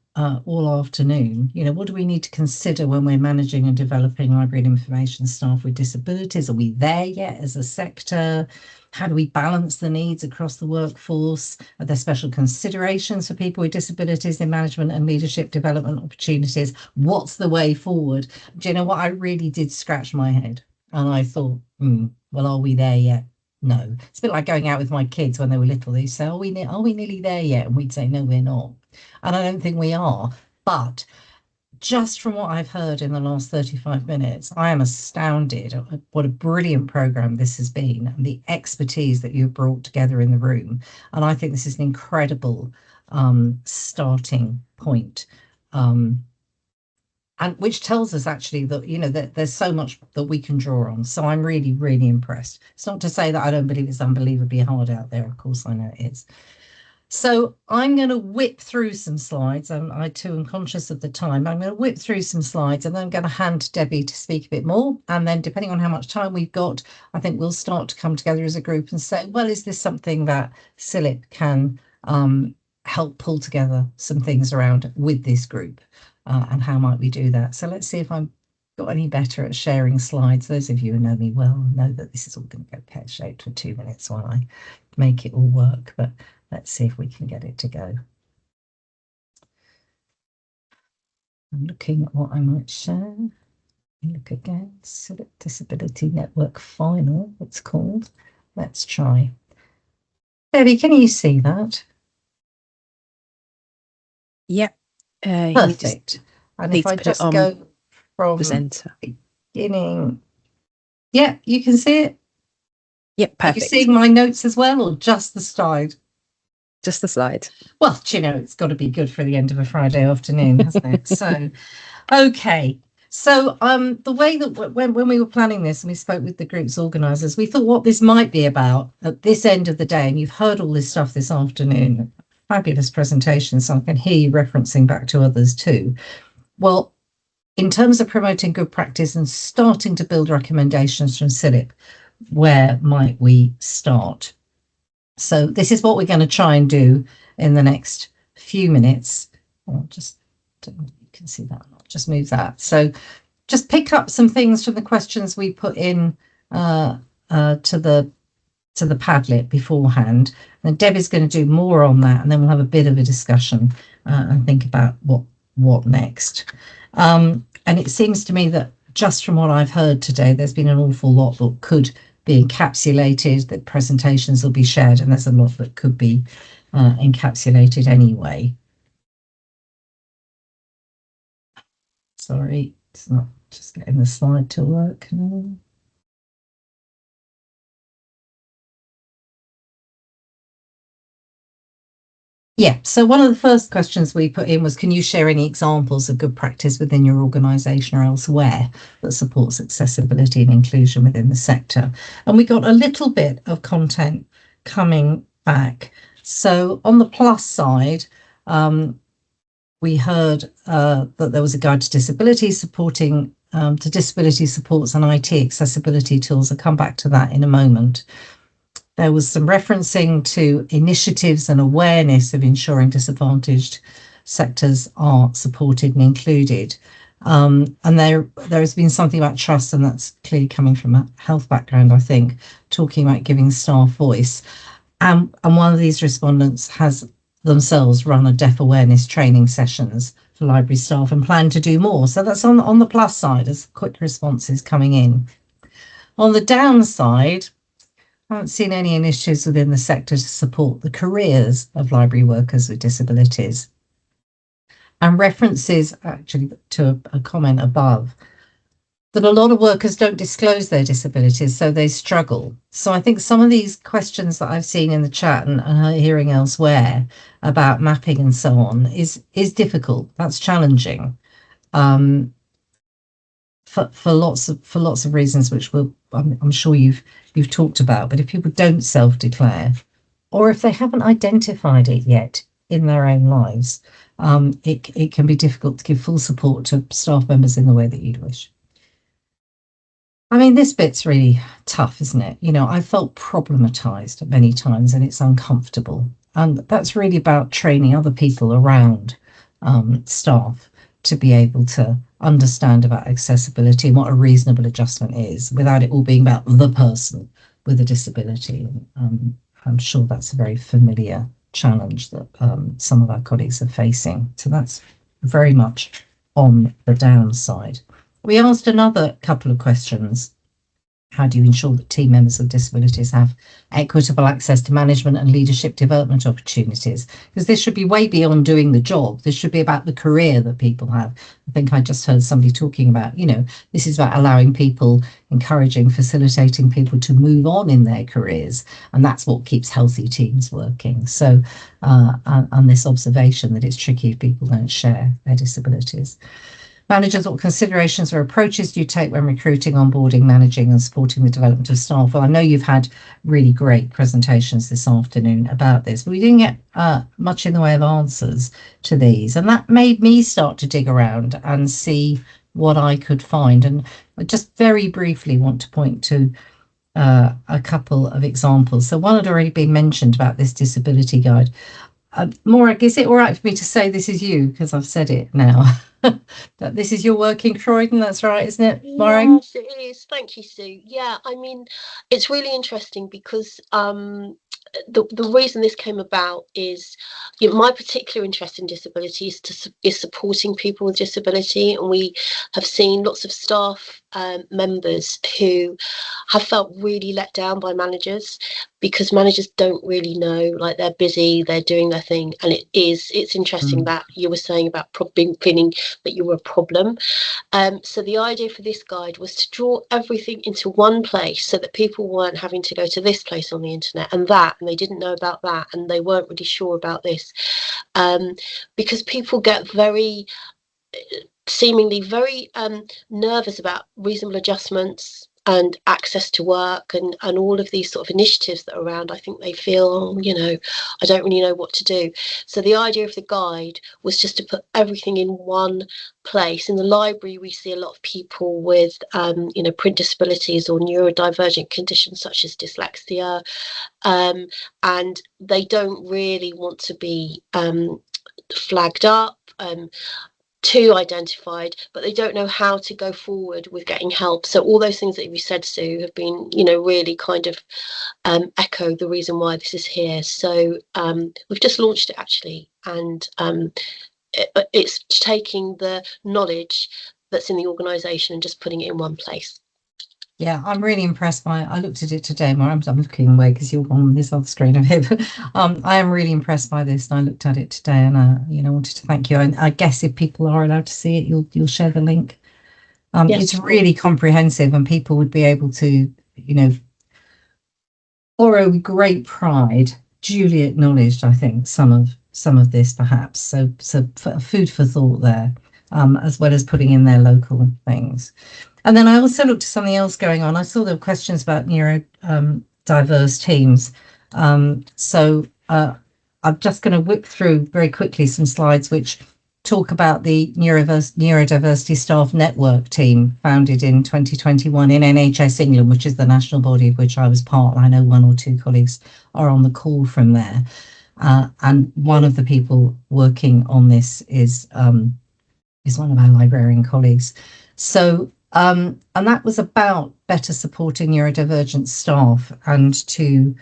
all afternoon, what do we need to consider when we're managing and developing library and information staff with disabilities? Are we there yet as a sector? How do we balance the needs across the workforce? Are there special considerations for people with disabilities in management and leadership development opportunities? What's the way forward? Do you know what? I really did scratch my head, and I thought, well, are we there yet? No. It's a bit like going out with my kids when they were little. They say, are we nearly there yet? And we'd say, no, we're not. And I don't think we are. But just from what I've heard in the last 35 minutes, I am astounded at what a brilliant programme this has been, and the expertise that you've brought together in the room. And I think this is an incredible starting point. and which tells us actually that, you know, that there's so much that we can draw on. So I'm really, really impressed. It's not to say that I don't believe it's unbelievably hard out there. Of course, I know it is. So I'm going to whip through some slides. I too am conscious of the time. I'm going to whip through some slides and then I'm going to hand to Debbie to speak a bit more. And then depending on how much time we've got, I think we'll start to come together as a group and say, well, is this something that CILIP can help pull together some things around with this group? And how might we do that? So let's see if I'm got any better at sharing slides. Those of you who know me well know that this is all going to go pear-shaped for 2 minutes while I make it all work. But let's see if we can get it to go. I'm looking at what I might share. Look again. CILIP Disability Network Final, it's called. Let's try. Debbie, can you see that? Yep. Perfect. And if I just go from presenter beginning, yeah, you can see it. Yep, perfect. Are you seeing my notes as well, or just the slide? Just the slide. Well, you know, it's got to be good for the end of a Friday afternoon, hasn't it? So, okay. So the way that when we were planning this and we spoke with the group's organisers, we thought what this might be about at this end of the day, and you've heard all this stuff this afternoon, fabulous presentation, so I can hear you referencing back to others too. Well, in terms of promoting good practice and starting to build recommendations from CILIP, where might we start? So this is what we're going to try and do in the next few minutes. I'll just, you can see that, I'll just move that. So just pick up some things from the questions we put in to the Padlet beforehand. And Debbie's going to do more on that, and then we'll have a bit of a discussion and think about what next. And it seems to me that just from what I've heard today, there's been an awful lot that could be encapsulated, that presentations will be shared, and there's a lot that could be encapsulated anyway. Sorry, it's not just getting the slide to work. No. Yeah, so one of the first questions we put in was, can you share any examples of good practice within your organisation or elsewhere that supports accessibility and inclusion within the sector? And we got a little bit of content coming back. So on the plus side, we heard that there was a guide to disability supporting to disability supports and IT accessibility tools. I'll come back to that in a moment. There was some referencing to initiatives and awareness of ensuring disadvantaged sectors are supported and included. And there has been something about trust, and that's clearly coming from a health background, I think, talking about giving staff voice. And one of these respondents has themselves run a deaf awareness training sessions for library staff and plan to do more. So that's on the plus side as quick responses coming in. On the downside, I haven't seen any initiatives within the sector to support the careers of library workers with disabilities. And references actually to a comment above that a lot of workers don't disclose their disabilities, so they struggle. So I think some of these questions that I've seen in the chat and hearing elsewhere about mapping and so on is difficult. That's challenging. For lots of reasons, which I'm sure you've talked about. But if people don't self-declare, or if they haven't identified it yet in their own lives, it can be difficult to give full support to staff members in the way that you'd wish. I mean, this bit's really tough, isn't it? You know, I felt problematized many times, and it's uncomfortable. And that's really about training other people around staff to be able to understand about accessibility and what a reasonable adjustment is, without it all being about the person with a disability. I'm sure that's a very familiar challenge that some of our colleagues are facing. So that's very much on the downside. We asked another couple of questions. How do you ensure that team members with disabilities have equitable access to management and leadership development opportunities? Because this should be way beyond doing the job. This should be about the career that people have. I think I just heard somebody talking about, you know, this is about allowing people, encouraging, facilitating people to move on in their careers. And that's what keeps healthy teams working. So, and this observation that it's tricky if people don't share their disabilities. Managers, what considerations or approaches do you take when recruiting, onboarding, managing and supporting the development of staff? Well, I know you've had really great presentations this afternoon about this, but we didn't get much in the way of answers to these. And that made me start to dig around and see what I could find. And I just very briefly want to point to a couple of examples. So one had already been mentioned about this disability guide. Morag, is it all right for me to say this is you, because I've said it now? That this is your work in Croydon, that's right, isn't it, Morag? Yes, it is. Thank you, Sue. Yeah, I mean, it's really interesting because the reason this came about is, you know, my particular interest in disability is supporting people with disability, and we have seen lots of staff members who have felt really let down by managers because managers don't really know, like, they're busy, they're doing their thing, and it's interesting that you were saying about feeling that you were a problem. So the idea for this guide was to draw everything into one place so that people weren't having to go to this place on the internet and that, and they didn't know about that, and they weren't really sure about this, because people get seemingly very nervous about reasonable adjustments and access to work and all of these sort of initiatives that are around. I think they feel, oh, you know, I don't really know what to do. So the idea of the guide was just to put everything in one place. In the library, we see a lot of people with, you know, print disabilities or neurodivergent conditions such as dyslexia, and they don't really want to be flagged up, too identified, but they don't know how to go forward with getting help. So all those things that you said, Sue, have been, you know, really kind of echo the reason why this is here. So we've just launched it actually, and it's taking the knowledge that's in the organisation and just putting it in one place. Yeah, I'm really impressed by it. I looked at it today. I'm looking away because you're on this other screen of here. But I am really impressed by this, and I looked at it today, and you know, wanted to thank you. And I guess if people are allowed to see it, you'll share the link. Yes, it's really comprehensive, and people would be able to, you know, borrow with great pride. Duly acknowledged, I think, some of this perhaps. So food for thought there, as well as putting in their local things. And then I also looked at something else going on. I saw there were questions about neurodiverse teams. So I'm just going to whip through very quickly some slides which talk about the Neurodiversity Staff Network team founded in 2021 in NHS England, which is the national body of which I was part. I know one or two colleagues are on the call from there. And one of the people working on this is one of our librarian colleagues. So and that was about better supporting neurodivergent staff and to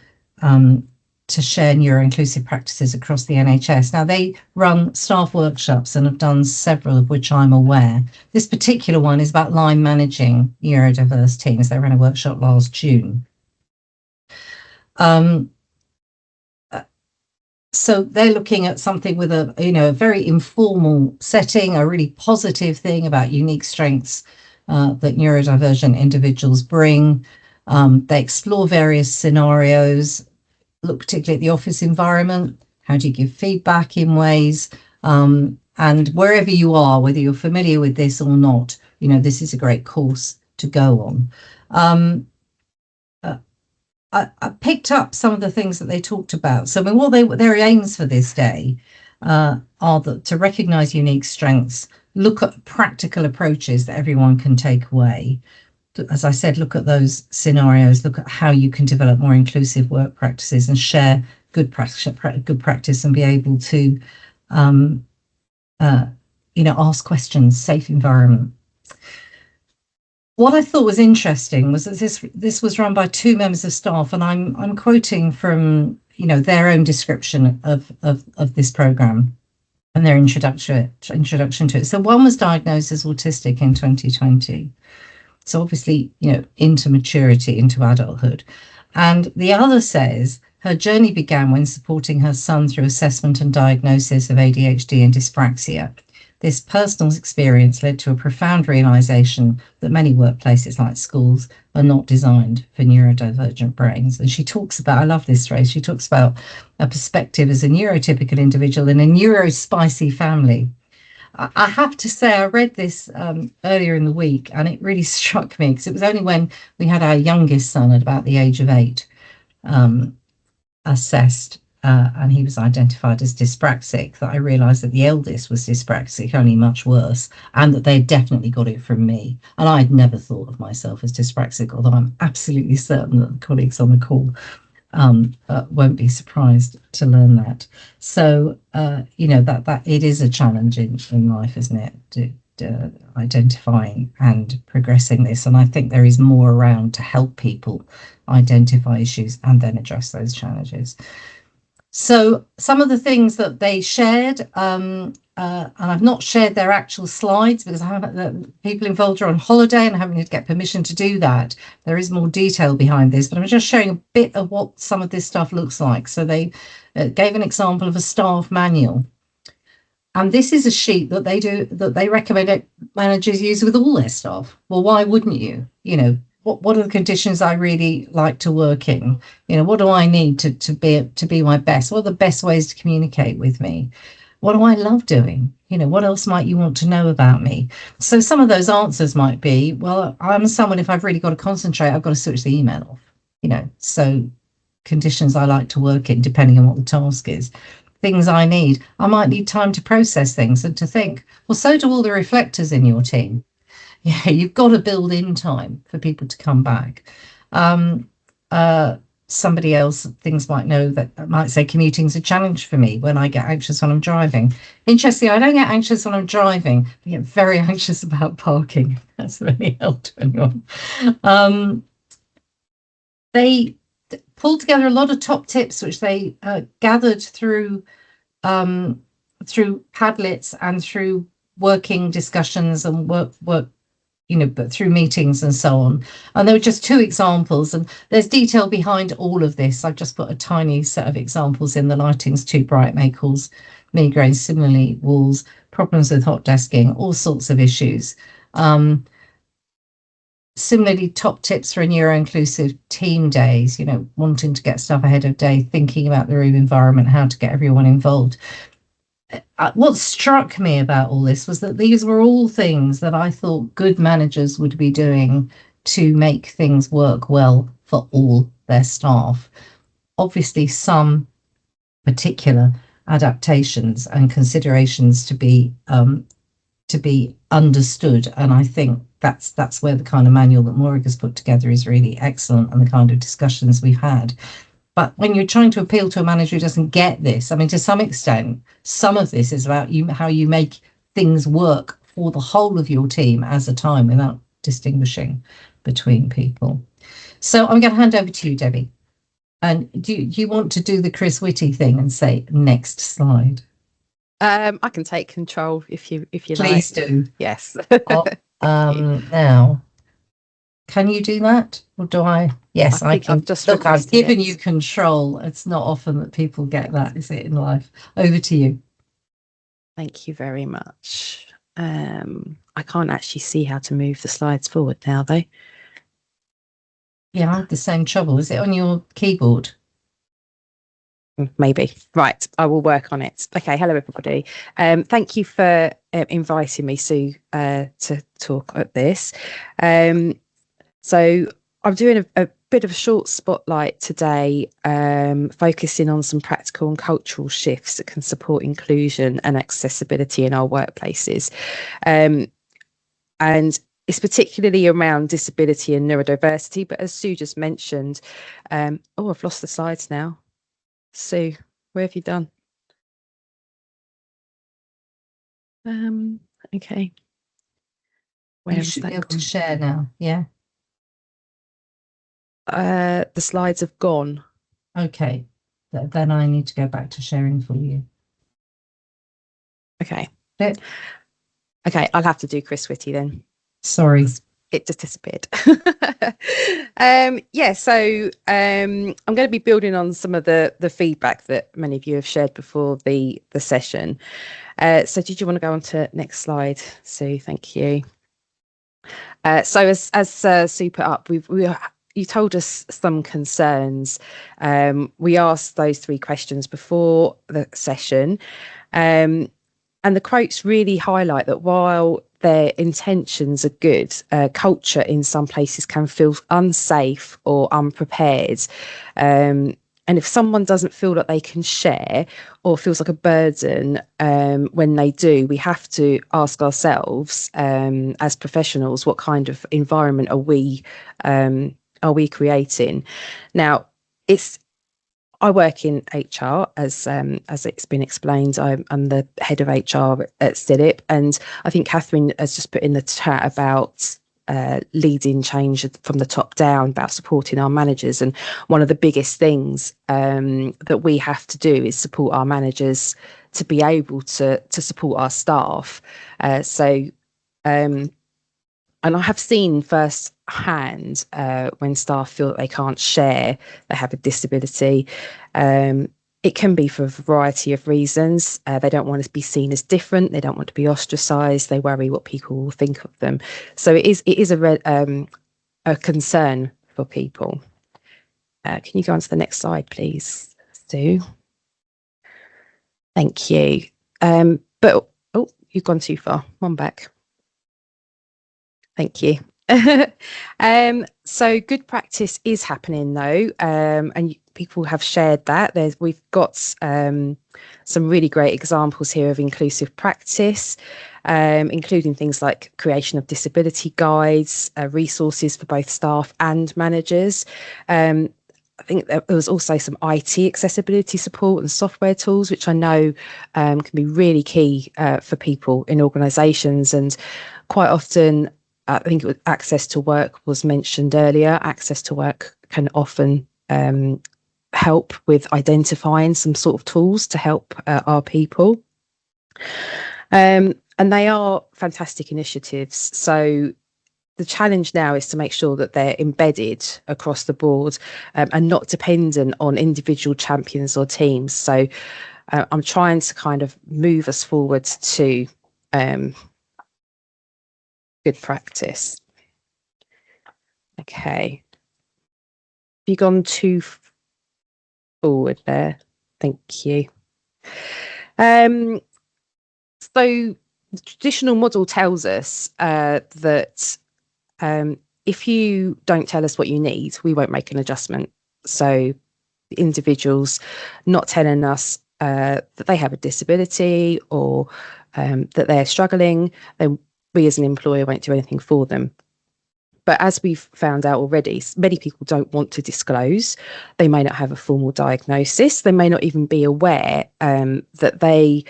share neuro-inclusive practices across the NHS. Now, they run staff workshops and have done several of which I'm aware. This particular one is about line managing neurodiverse teams. They ran a workshop last June. So they're looking at something with a, you know, a very informal setting, a really positive thing about unique strengths that neurodivergent individuals bring. They explore various scenarios, look particularly at the office environment. How do you give feedback in ways? And wherever you are, whether you're familiar with this or not, you know, this is a great course to go on. I picked up some of the things that they talked about. So, I mean, what their aims for this day are to recognise unique strengths, look at practical approaches that everyone can take away. As I said, look at those scenarios, look at how you can develop more inclusive work practices and share good practice and be able to, you know, ask questions, safe environment. What I thought was interesting was that this was run by two members of staff, and I'm quoting from, you know, their own description of this programme and their introduction to it. So one was diagnosed as autistic in 2020. So obviously, you know, into maturity, into adulthood. And the other says her journey began when supporting her son through assessment and diagnosis of ADHD and dyspraxia. This personal experience led to a profound realization that many workplaces like schools are not designed for neurodivergent brains. And she talks about, I love this phrase, she talks about a perspective as a neurotypical individual in a neurospicy family. I have to say, I read this earlier in the week, and it really struck me, because it was only when we had our youngest son at about the age of 8 assessed, and he was identified as dyspraxic, that I realised that the eldest was dyspraxic, only much worse, and that they definitely got it from me. And I'd never thought of myself as dyspraxic, although I'm absolutely certain that the colleagues on the call won't be surprised to learn that. So you know, that it is a challenge in life, isn't it, identifying and progressing this. And I think there is more around to help people identify issues and then address those challenges. So some of the things that they shared, and I've not shared their actual slides because I haven't, people involved are on holiday and I haven't had to get permission to do that. There is more detail behind this, but I'm just showing a bit of what some of this stuff looks like. So they gave an example of a staff manual. And this is a sheet that they recommend managers use with all their staff. Well, why wouldn't you? You know, what are the conditions I really like to work in? You know, what do I need to be my best? What are the best ways to communicate with me? What do I love doing? You know, what else might you want to know about me? So some of those answers might be, well, I'm someone, if I've really got to concentrate, I've got to switch the email off. You know, so conditions I like to work in, depending on what the task is. Things I need, I might need time to process things and to think. Well, so do all the reflectors in your team. Yeah, you've got to build in time for people to come back. Somebody else, things might know that might say commuting's a challenge for me when I get anxious when I'm driving. Interestingly, I don't get anxious when I'm driving. I get very anxious about parking. That's really helped anyone. They pulled together a lot of top tips, which they gathered through Padlets and through working discussions and work, you know, but through meetings and so on. And there were just 2 examples, and there's detail behind all of this. I've just put a tiny set of examples in. The lighting's too bright may cause migraine, similarly walls, problems with hot desking, all sorts of issues. Similarly, top tips for a neuro-inclusive team days, you know, wanting to get stuff ahead of day, thinking about the room environment, how to get everyone involved. What struck me about all this was that these were all things that I thought good managers would be doing to make things work well for all their staff. Obviously, some particular adaptations and considerations to be understood, and I think that's where the kind of manual that Morag has put together is really excellent, and the kind of discussions we've had. But when you're trying to appeal to a manager who doesn't get this, I mean, to some extent, some of this is about how you make things work for the whole of your team as a time without distinguishing between people. So I'm going to hand over to you, Debbie. And do you want to do the Chris Whitty thing and say next slide? I can take control if you like. Please do. Yes. Now, can you do that, or do I? Yes, I can. Look, I've given you control. It's not often that people get that, is it, in life? Over to you. Thank you very much. I can't actually see how to move the slides forward now, though. Yeah, I had the same trouble. Is it on your keyboard? Maybe. Right, I will work on it. Okay, hello everybody. Thank you for inviting me, Sue, to talk at this. So I'm doing a bit of a short spotlight today, focusing on some practical and cultural shifts that can support inclusion and accessibility in our workplaces. And it's particularly around disability and neurodiversity, but as Sue just mentioned, oh, I've lost the slides now. Sue, where have you done? Okay. Where you should be able to share now, yeah? The slides have gone. Okay, then I need to go back to sharing for you. Okay. Okay, I'll have to do Chris Whitty then. Sorry. It just disappeared. Yeah, so I'm going to be building on some of the feedback that many of you have shared before the session. So did you want to go on to next slide, Sue? Thank you. So as Sue put up, you told us some concerns. We asked those 3 questions before the session. And the quotes really highlight that while their intentions are good, culture in some places can feel unsafe or unprepared. And if someone doesn't feel that they can share or feels like a burden when they do, we have to ask ourselves as professionals, what kind of environment are we creating? Now, I work in HR, as it's been explained. I'm the head of HR at CILIP, and I think Catherine has just put in the chat about leading change from the top down, about supporting our managers. And one of the biggest things that we have to do is support our managers to be able to support our staff. And I have seen firsthand when staff feel that they can't share, they have a disability. It can be for a variety of reasons. They don't want to be seen as different. They don't want to be ostracised. They worry what people will think of them. So it is a concern for people. Can you go on to the next slide, please, Sue? Thank you. But you've gone too far. One back. Thank you. So good practice is happening though, and people have shared that. We've got some really great examples here of inclusive practice, including things like creation of disability guides, resources for both staff and managers. I think there was also some IT accessibility support and software tools, which I know can be really key for people in organisations. And quite often, I think it was access to work was mentioned earlier. Access to work can often help with identifying some sort of tools to help our people. And they are fantastic initiatives. So the challenge now is to make sure that they're embedded across the board and not dependent on individual champions or teams. So I'm trying to kind of move us forward to good practice. Okay. Have you gone too forward there? Thank you. So the traditional model tells us that if you don't tell us what you need, we won't make an adjustment. So individuals not telling us that they have a disability or that they're struggling, then we as an employer won't do anything for them. But as we've found out already, many people don't want to disclose. They may not have a formal diagnosis. They may not even be aware that they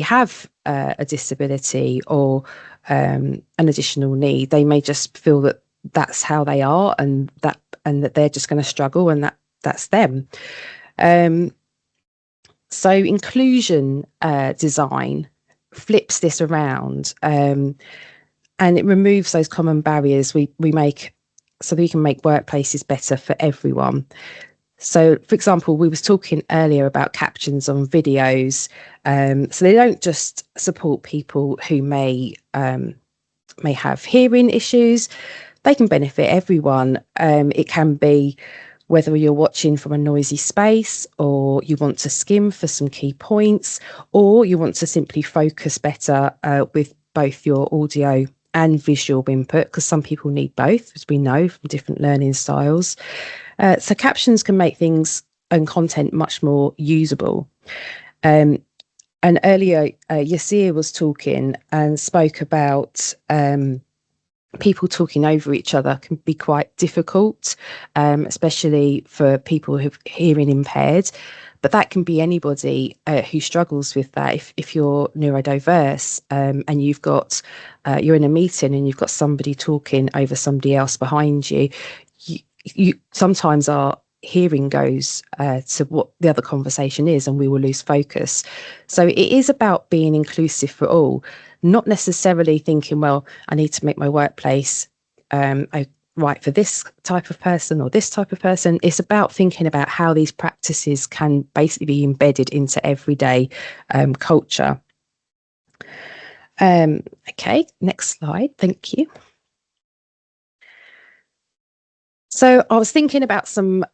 have a disability or an additional need. They may just feel that that's how they are, and that they're just going to struggle, and that's them. So inclusion design flips this around, and it removes those common barriers we make, so that we can make workplaces better for everyone. So, for example, we was talking earlier about captions on videos. So they don't just support people who may have hearing issues. They can benefit everyone. It can be whether you're watching from a noisy space, or you want to skim for some key points, or you want to simply focus better with both your audio and visual input, because some people need both, as we know from different learning styles. So captions can make things and content much more usable. And earlier, Yasir was talking and spoke about people talking over each other can be quite difficult, especially for people who are hearing impaired. But that can be anybody who struggles with that. If you're neurodiverse and you've got, you're in a meeting and you've got somebody talking over somebody else behind you, you sometimes our hearing goes to what the other conversation is, and we will lose focus. So it is about being inclusive for all, not necessarily thinking, well, I need to make my workplace right for this type of person or this type of person. It's about thinking about how these practices can basically be embedded into everyday culture. Okay, next slide. Thank you. So I was thinking about some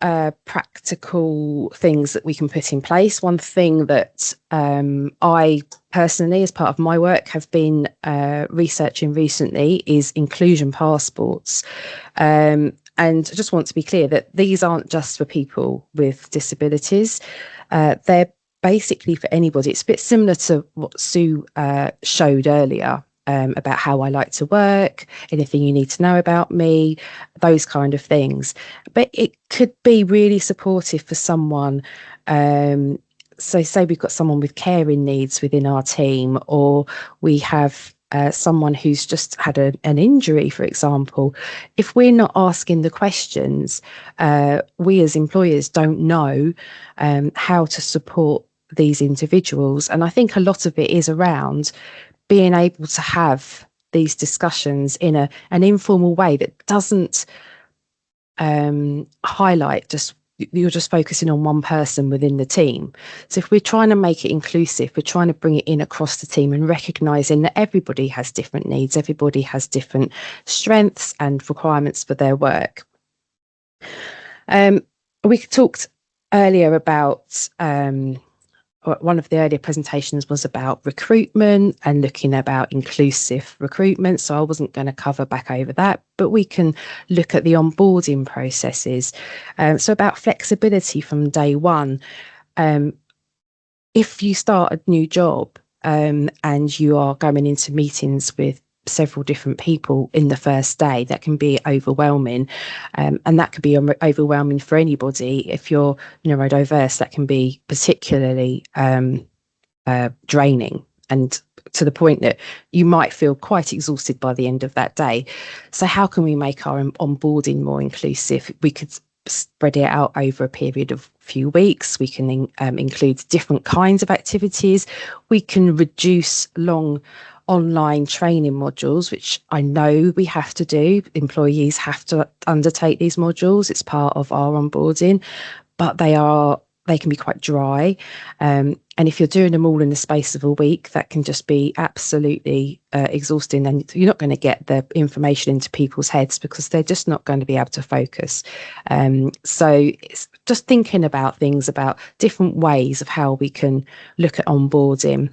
practical things that we can put in place. One thing that I personally, as part of my work, have been researching recently is inclusion passports. And I just want to be clear that these aren't just for people with disabilities. They're basically for anybody. It's a bit similar to what Sue showed earlier. About how I like to work, anything you need to know about me, those kind of things. But it could be really supportive for someone. So say we've got someone with caring needs within our team, or we have someone who's just had an injury, for example. If we're not asking the questions, we as employers don't know how to support these individuals. And I think a lot of it is around being able to have these discussions in an informal way that doesn't highlight just you're just focusing on one person within the team. So if we're trying to make it inclusive, we're trying to bring it in across the team and recognizing that everybody has different needs, everybody has different strengths and requirements for their work. We talked earlier about one of the earlier presentations was about recruitment and looking about inclusive recruitment. So I wasn't going to cover back over that, but we can look at the onboarding processes. So about flexibility from day one. If you start a new job and you are going into meetings with several different people in the first day, that can be overwhelming, and that could be overwhelming for anybody. If you're neurodiverse, that can be particularly draining, and to the point that you might feel quite exhausted by the end of that day. So how can we make our onboarding more inclusive? We could spread it out over a period of a few weeks. We can include different kinds of activities. We can reduce long online training modules, which I know we have to do. Employees have to undertake these modules. It's part of our onboarding, but they can be quite dry. And if you're doing them all in the space of a week, that can just be absolutely exhausting. And you're not going to get the information into people's heads because they're just not going to be able to focus. So it's just thinking about things, about different ways of how we can look at onboarding.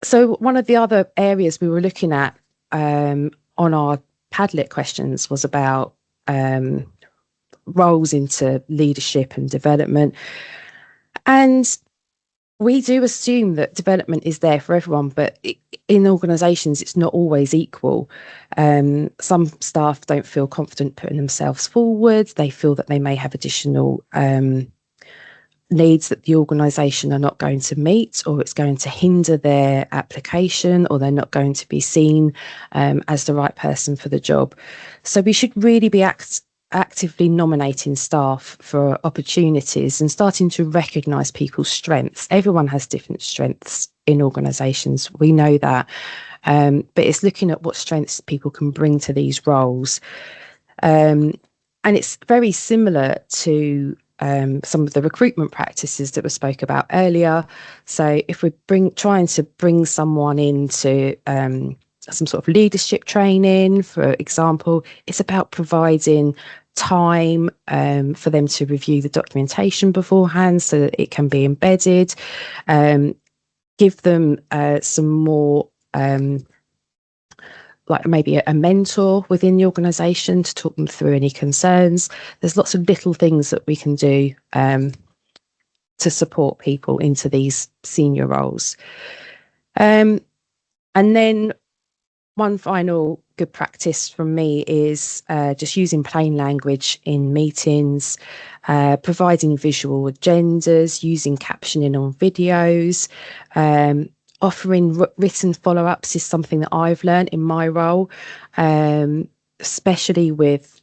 So one of the other areas we were looking at on our Padlet questions was about roles into leadership and development. And we do assume that development is there for everyone, but in organisations, it's not always equal. Some staff don't feel confident putting themselves forward. They feel that they may have additional needs that the organisation are not going to meet, or it's going to hinder their application, or they're not going to be seen as the right person for the job. So we should really be actively nominating staff for opportunities and starting to recognise people's strengths. Everyone has different strengths in organisations, we know that, but it's looking at what strengths people can bring to these roles. And it's very similar to some of the recruitment practices that were spoke about earlier. So if we're trying to bring someone into some sort of leadership training, for example, it's about providing time for them to review the documentation beforehand so that it can be embedded, give them some more like maybe a mentor within the organisation to talk them through any concerns. There's lots of little things that we can do to support people into these senior roles. And then one final good practice from me is just using plain language in meetings, providing visual agendas, using captioning on videos, offering written follow-ups is something that I've learned in my role, especially with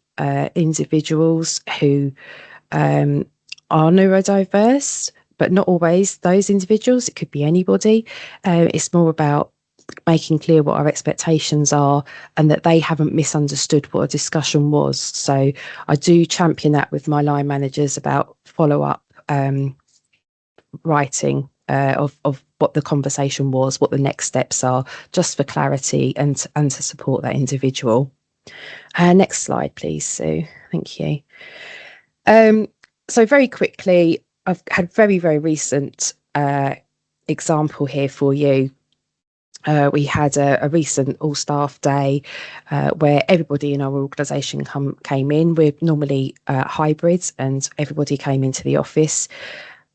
individuals who are neurodiverse, but not always those individuals. It could be anybody. It's more about making clear what our expectations are and that they haven't misunderstood what a discussion was. So I do champion that with my line managers about follow-up writing of what the conversation was, what the next steps are, just for clarity and to support that individual. Next slide, please, Sue. Thank you. So very quickly, I've had very recent example here for you. We had a recent all staff day where everybody in our organisation came in. We're normally hybrids, and everybody came into the office.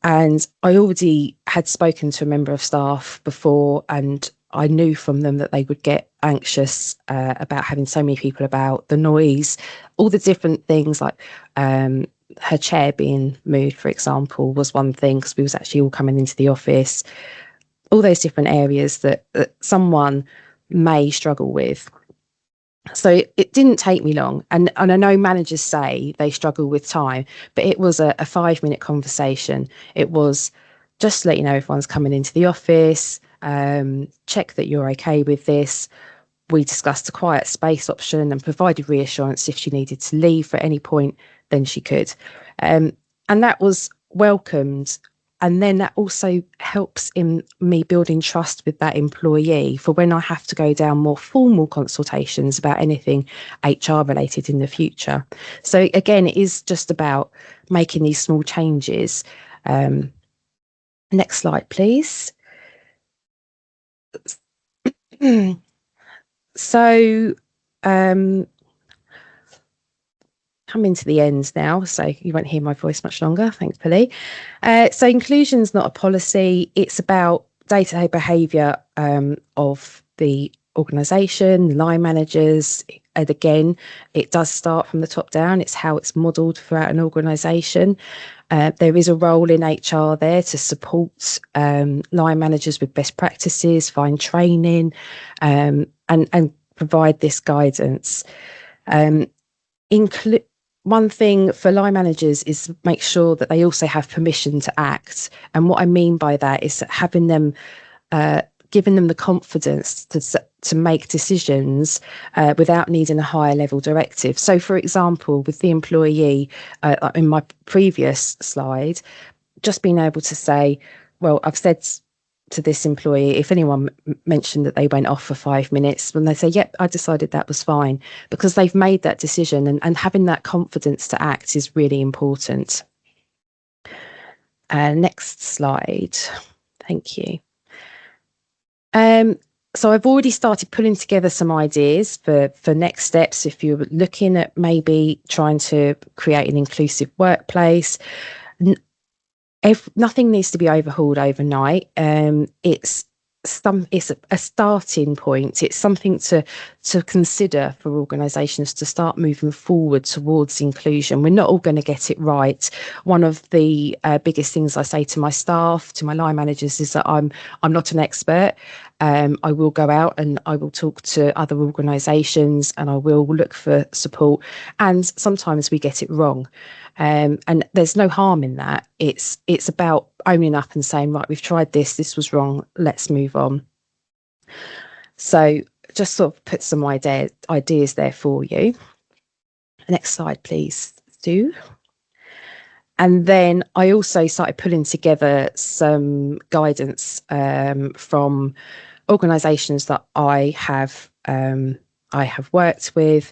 And I already had spoken to a member of staff before, and I knew from them that they would get anxious about having so many people about, the noise, all the different things, like her chair being moved, for example, was one thing, because we was actually all coming into the office. All those different areas that someone may struggle with. So it didn't take me long. And I know managers say they struggle with time, but it was a 5-minute conversation. It was just to let you know everyone's coming into the office, check that you're okay with this. We discussed a quiet space option and provided reassurance if she needed to leave at any point, then she could. And that was welcomed. And then that also helps in me building trust with that employee for when I have to go down more formal consultations about anything HR related in the future. So again, it is just about making these small changes. Next slide, please. So coming to the end now, so you won't hear my voice much longer, thankfully. So inclusion's not a policy, it's about day-to-day behaviour of the organisation, line managers, and again, it does start from the top down. It's how it's modelled throughout an organisation. There is a role in HR there to support line managers with best practices, find training, and provide this guidance. One thing for line managers is make sure that they also have permission to act. And what I mean by that is having them, giving them the confidence to make decisions without needing a higher level directive. So, for example, with the employee in my previous slide, just being able to say, well, I've said to this employee, if anyone mentioned that they went off for 5 minutes, when they say, yep, I decided that was fine, because they've made that decision, and having that confidence to act is really important. Next slide. Thank you. So I've already started pulling together some ideas for next steps if you're looking at maybe trying to create an inclusive workplace. Nothing needs to be overhauled overnight. It's a starting point. It's something to consider for organisations to start moving forward towards inclusion. We're not all going to get it right. One of the biggest things I say to my staff, to my line managers, is that I'm not an expert. I will go out and I will talk to other organisations and I will look for support. And sometimes we get it wrong. And there's no harm in that. It's about owning up and saying, right, we've tried this was wrong, let's move on. So just sort of put some ideas there for you. Next slide, please, Stu. And then I also started pulling together some guidance from organisations that I have worked with.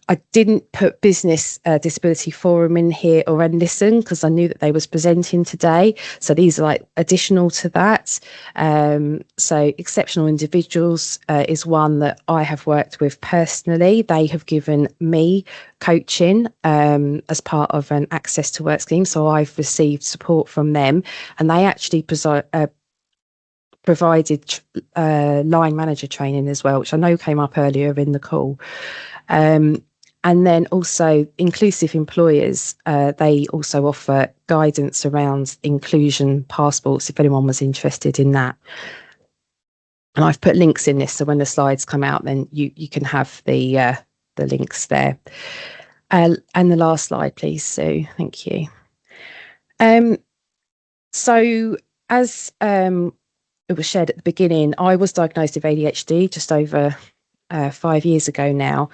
I didn't put Business Disability Forum in here or Listen because I knew that they was presenting today. So these are like additional to that. So Exceptional Individuals is one that I have worked with personally. They have given me coaching as part of an Access to Work scheme. So I've received support from them, and they actually provided line manager training as well, which I know came up earlier in the call. And then also Inclusive Employers, they also offer guidance around inclusion passports if anyone was interested in that. And I've put links in this, so when the slides come out, then you can have the links there. And the last slide, please, Sue. Thank you. So as it was shared at the beginning, I was diagnosed with ADHD just over 5 years ago now.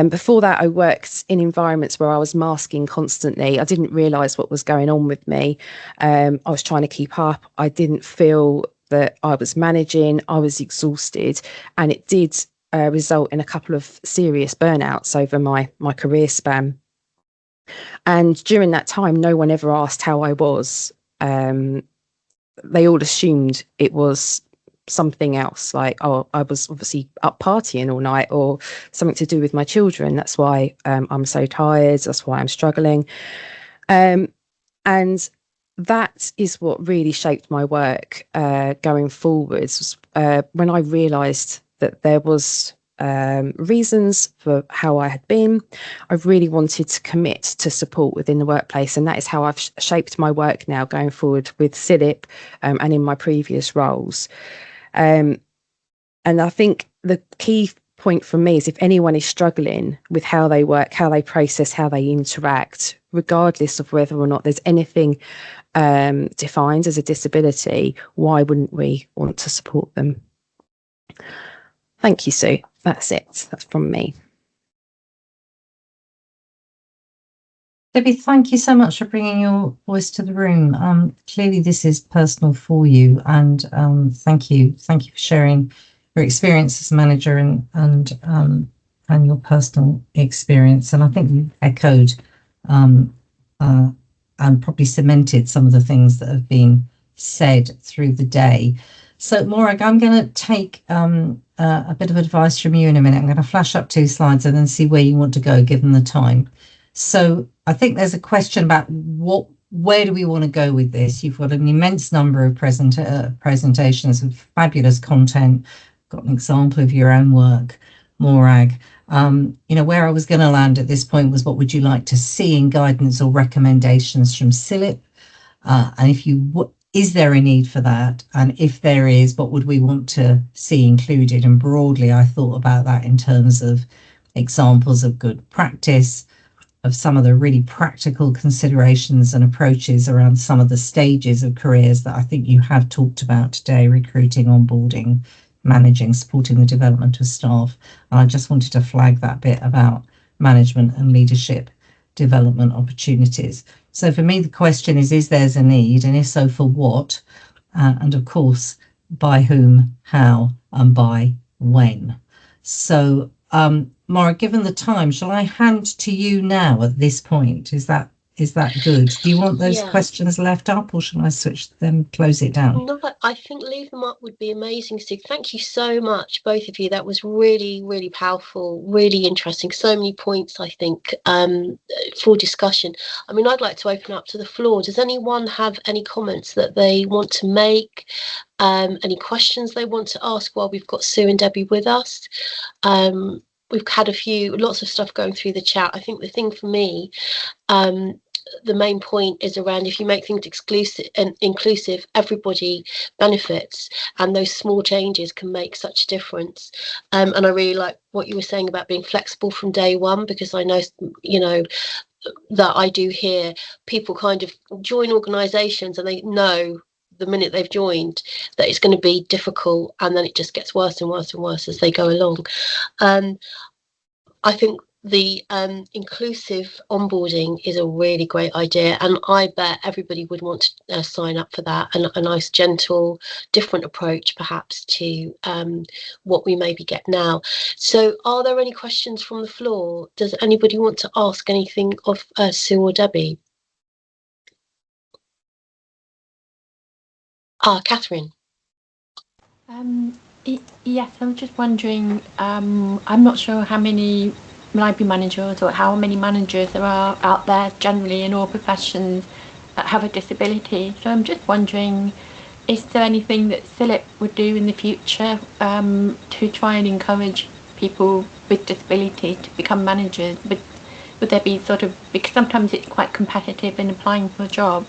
Before that, I worked in environments where I was masking constantly. I didn't realise what was going on with me. I was trying to keep up. I didn't feel that I was managing. I was exhausted, and it did result in a couple of serious burnouts over my career span. And during that time, no one ever asked how I was. They all assumed it was something else, like, oh, I was obviously up partying all night, or something to do with my children. That's why I'm so tired. That's why I'm struggling. And that is what really shaped my work going forwards. When I realised that there was reasons for how I had been, I really wanted to commit to support within the workplace, and that is how I've shaped my work now going forward with CILIP and in my previous roles. And I think the key point for me is, if anyone is struggling with how they work, how they process, how they interact, regardless of whether or not there's anything defined as a disability, why wouldn't we want to support them? Thank you, Sue. That's it. That's from me. Debbie, thank you so much for bringing your voice to the room. Clearly this is personal for you, and thank you for sharing your experience as a manager and your personal experience. And I think you echoed and probably cemented some of the things that have been said through the day. So Morag, I'm going to take a bit of advice from you in a minute. I'm going to flash up 2 slides and then see where you want to go given the time. So I think there's a question about where do we want to go with this? You've got an immense number of presentations of fabulous content, got an example of your own work, Morag. Where I was going to land at this point was, what would you like to see in guidance or recommendations from CILIP? And is there a need for that? And if there is, what would we want to see included? And broadly, I thought about that in terms of examples of good practice, of some of the really practical considerations and approaches around some of the stages of careers that I think you have talked about today: recruiting, onboarding, managing, supporting the development of staff. And I just wanted to flag that bit about management and leadership development opportunities. So for me, the question is there a need? And if so, for what? And of course, by whom, how, and by when? So Maura, given the time, shall I hand to you now at this point? Is that good? Do you want those questions left up, or shall I switch them, close it down? No, I think leave them up would be amazing, Sue. Thank you so much, both of you. That was really, really powerful, really interesting. So many points, I think, for discussion. I mean, I'd like to open up to the floor. Does anyone have any comments that they want to make? Any questions they want to ask while we've got Sue and Debbie with us? We've had lots of stuff going through the chat. I think the thing for me, the main point is around, if you make things exclusive and inclusive, everybody benefits, and those small changes can make such a difference. And I really like what you were saying about being flexible from day one, because I know, that I do hear people kind of join organisations and they know the minute they've joined that it's going to be difficult, and then it just gets worse and worse and worse as they go along. I think the inclusive onboarding is a really great idea, and I bet everybody would want to sign up for that, and a nice, gentle, different approach perhaps to what we maybe get now. So are there any questions from the floor? Does anybody want to ask anything of Sue or Debbie? Catherine. Yes, I was just wondering, I'm not sure how many library managers or how many managers there are out there generally in all professions that have a disability. So I'm just wondering, is there anything that CILIP would do in the future to try and encourage people with disability to become managers? Would there be because sometimes it's quite competitive in applying for a job,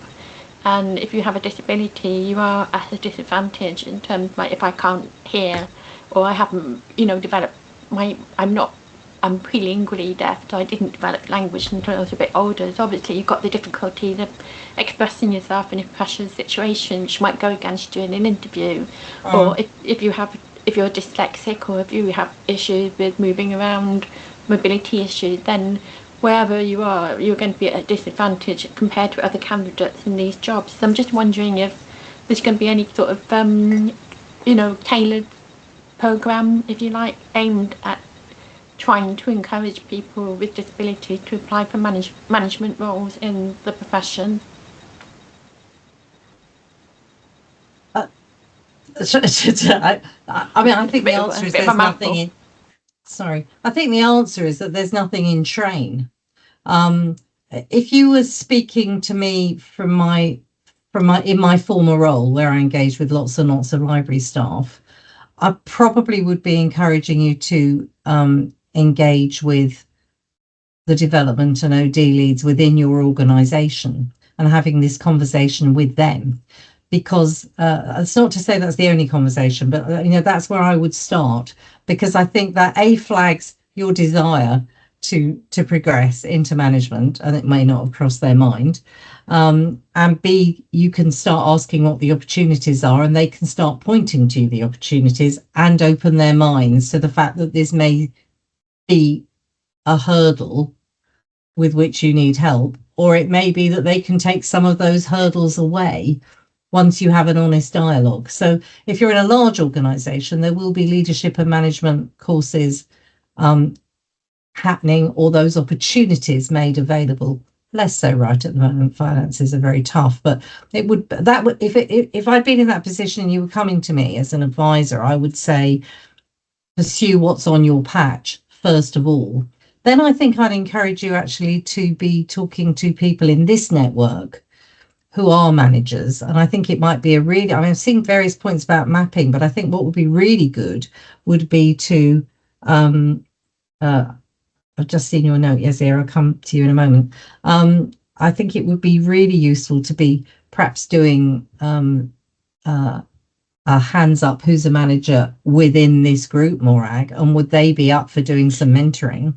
and if you have a disability, you are at a disadvantage in terms of, if I can't hear, or I haven't, developed I'm prelingually deaf, so I didn't develop language until I was a bit older. So obviously you've got the difficulties of expressing yourself in a pressure situation, which might go against you in an interview. Or if you're dyslexic, or if you have issues with moving around, mobility issues, then wherever you are, you're going to be at a disadvantage compared to other candidates in these jobs. So I'm just wondering if there's going to be any sort of, tailored program, if you like, aimed at trying to encourage people with disability to apply for management roles in the profession? I mean, I think the answer is there's nothing in. Sorry, I think the answer is that there's nothing in train. If you were speaking to me from my in my former role where I engaged with lots and lots of library staff, I probably would be encouraging you to engage with the development and OD leads within your organisation and having this conversation with them. Because it's not to say that's the only conversation, but that's where I would start, because I think that A, flags your desire to progress into management, and it may not have crossed their mind, and B, you can start asking what the opportunities are, and they can start pointing to the opportunities and open their minds to the fact that this may be a hurdle with which you need help, or it may be that they can take some of those hurdles away once you have an honest dialogue. So if you're in a large organisation, there will be leadership and management courses happening, or those opportunities made available. Less so right at the moment. Finances are very tough, but it would if I'd been in that position and you were coming to me as an advisor, I would say pursue what's on your patch first of all. Then I think I'd encourage you actually to be talking to people in this network who are managers. And I think it might be I've seen various points about mapping, but I think what would be really good would be to, I've just seen your note, Yazir, I'll come to you in a moment. I think it would be really useful to be perhaps doing a hands up, who's a manager within this group, Morag, and would they be up for doing some mentoring?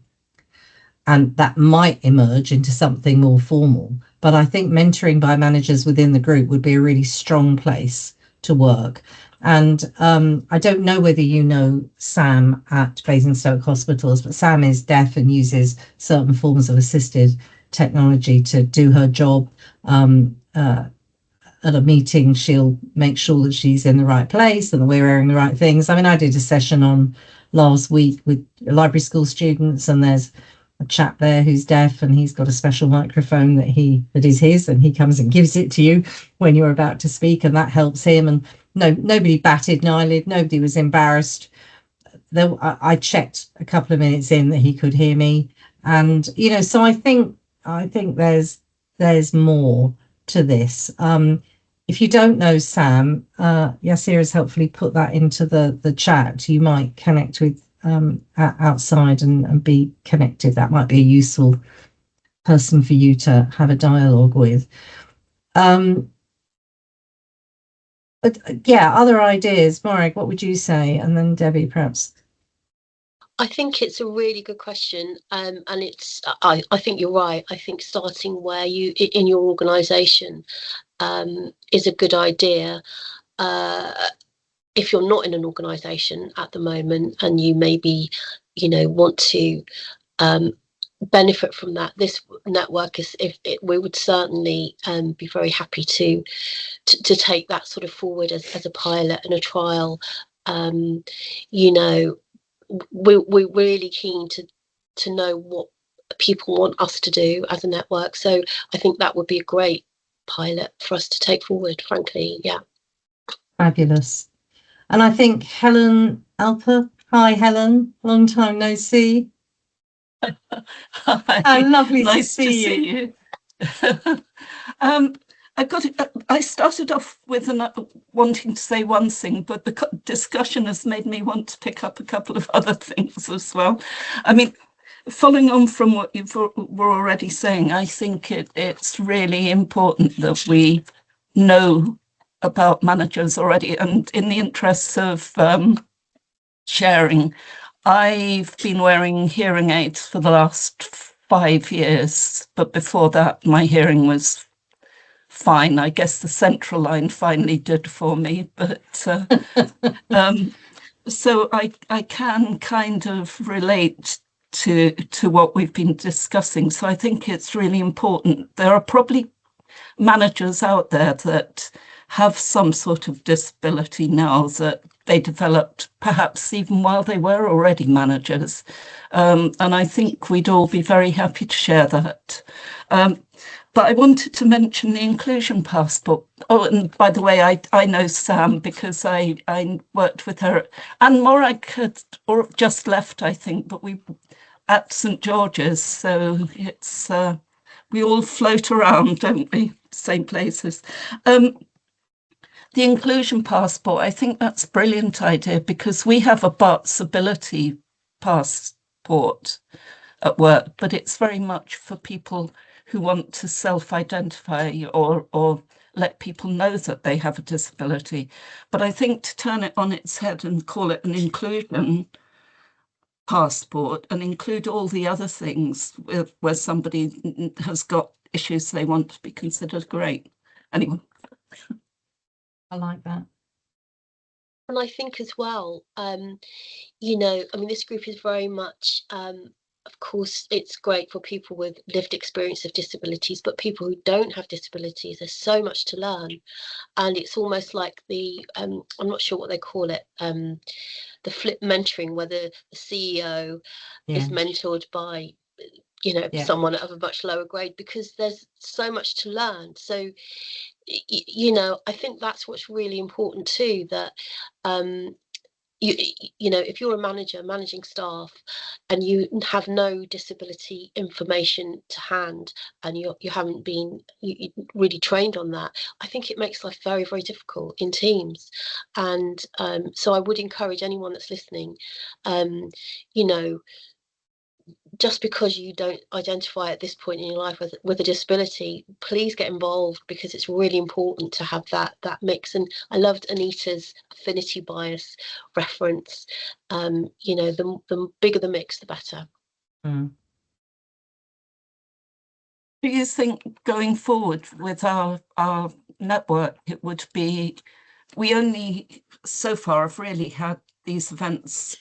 And that might emerge into something more formal. But I think mentoring by managers within the group would be a really strong place to work. And I don't know whether you know Sam at Basingstoke Hospitals, but Sam is deaf and uses certain forms of assisted technology to do her job. At a meeting, she'll make sure that she's in the right place and that we're wearing the right things. I mean, I did a session on last week with library school students, and there's a chap there who's deaf, and he's got a special microphone that is his, and he comes and gives it to you when you're about to speak, and that helps him. And nobody batted an eyelid, nobody was embarrassed. I checked a couple of minutes in that he could hear me, and so I think there's more to this. If you don't know Sam, Yasir has helpfully put that into the chat. You might connect with outside and be connected. That might be a useful person for you to have a dialogue with. But yeah, other ideas. Morag, what would you say? And then Debbie, perhaps. I think it's a really good question, and it's. I think you're right. I think starting where you in your organisation is a good idea. If you're not in an organisation at the moment and you maybe, want to benefit from that, this network we would certainly be very happy to take that sort of forward as a pilot and a trial. We're really keen to know what people want us to do as a network. So I think that would be a great pilot for us to take forward, frankly. Yeah. Fabulous. And I think Helen Alper. Hi, Helen. Long time no see. Hi. Lovely Nice to see you. I started off with wanting to say one thing, but the discussion has made me want to pick up a couple of other things as well. I mean, following on from what you were already saying, I think it's really important that we know about managers already. And in the interests of sharing, I've been wearing hearing aids for the last 5 years, but before that, my hearing was fine. I guess the central line finally did for me, but so I can kind of relate to what we've been discussing. So I think it's really important. There are probably managers out there that have some sort of disability now that they developed, perhaps even while they were already managers. And I think we'd all be very happy to share that. But I wanted to mention the inclusion passport. Oh, and by the way, I know Sam because I worked with her. Anne Morag had just left, I think, but we at St George's, so it's we all float around, don't we? Same places. The inclusion passport, I think that's a brilliant idea because we have a Bart's ability passport at work, but it's very much for people who want to self-identify or let people know that they have a disability. But I think to turn it on its head and call it an inclusion passport and include all the other things where somebody has got issues they want to be considered, great. Anyway. I like that. And I think as well, you know, I mean, this group is very much, of course, it's great for people with lived experience of disabilities, but people who don't have disabilities, there's so much to learn. And it's almost like the, I'm not sure what they call it, the flip mentoring, where the CEO is mentored by, you know, someone of a much lower grade, because there's so much to learn. So, you know, I think that's what's really important too, that you know, if you're a manager managing staff and you have no disability information to hand and you haven't been really trained on that, I think it makes life very, very difficult in teams. And so I would encourage anyone that's listening, you know, just because you don't identify at this point in your life with a disability, please get involved, because it's really important to have that mix. And I loved Anita's affinity bias reference. You know, the bigger the mix, the better. Do you think going forward with our network, it would be, we only so far have really had these events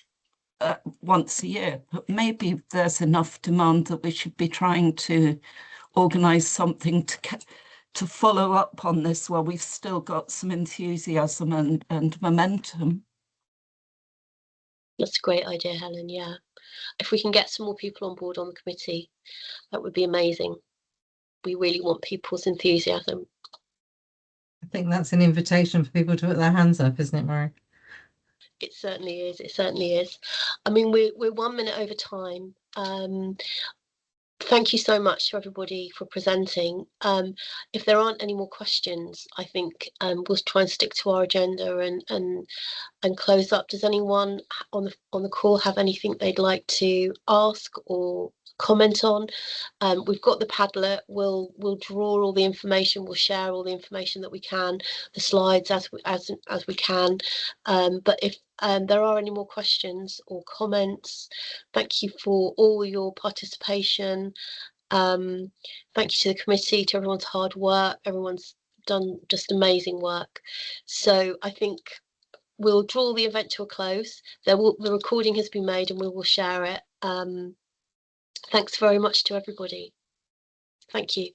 once a year, but maybe there's enough demand that we should be trying to organise something to follow up on this while we've still got some enthusiasm and momentum. That's a great idea, Helen. Yeah, if we can get some more people on board on the committee, that would be amazing. We really want people's enthusiasm. I think that's an invitation for people to put their hands up, isn't it, Mary? It certainly is. It certainly is. I mean, we're 1 minute over time. Thank you so much to everybody for presenting. If there aren't any more questions, I think we'll try and stick to our agenda and close up. Does anyone on the call have anything they'd like to ask or comment on? We've got the Padlet. We'll draw all the information. We'll share all the information that we can, the slides as we can. But if there are any more questions or comments, thank you for all your participation. Thank you to the committee, to everyone's hard work. Everyone's done just amazing work. So I think we'll draw the event to a close. The recording has been made and we will share it. Thanks very much to everybody. Thank you.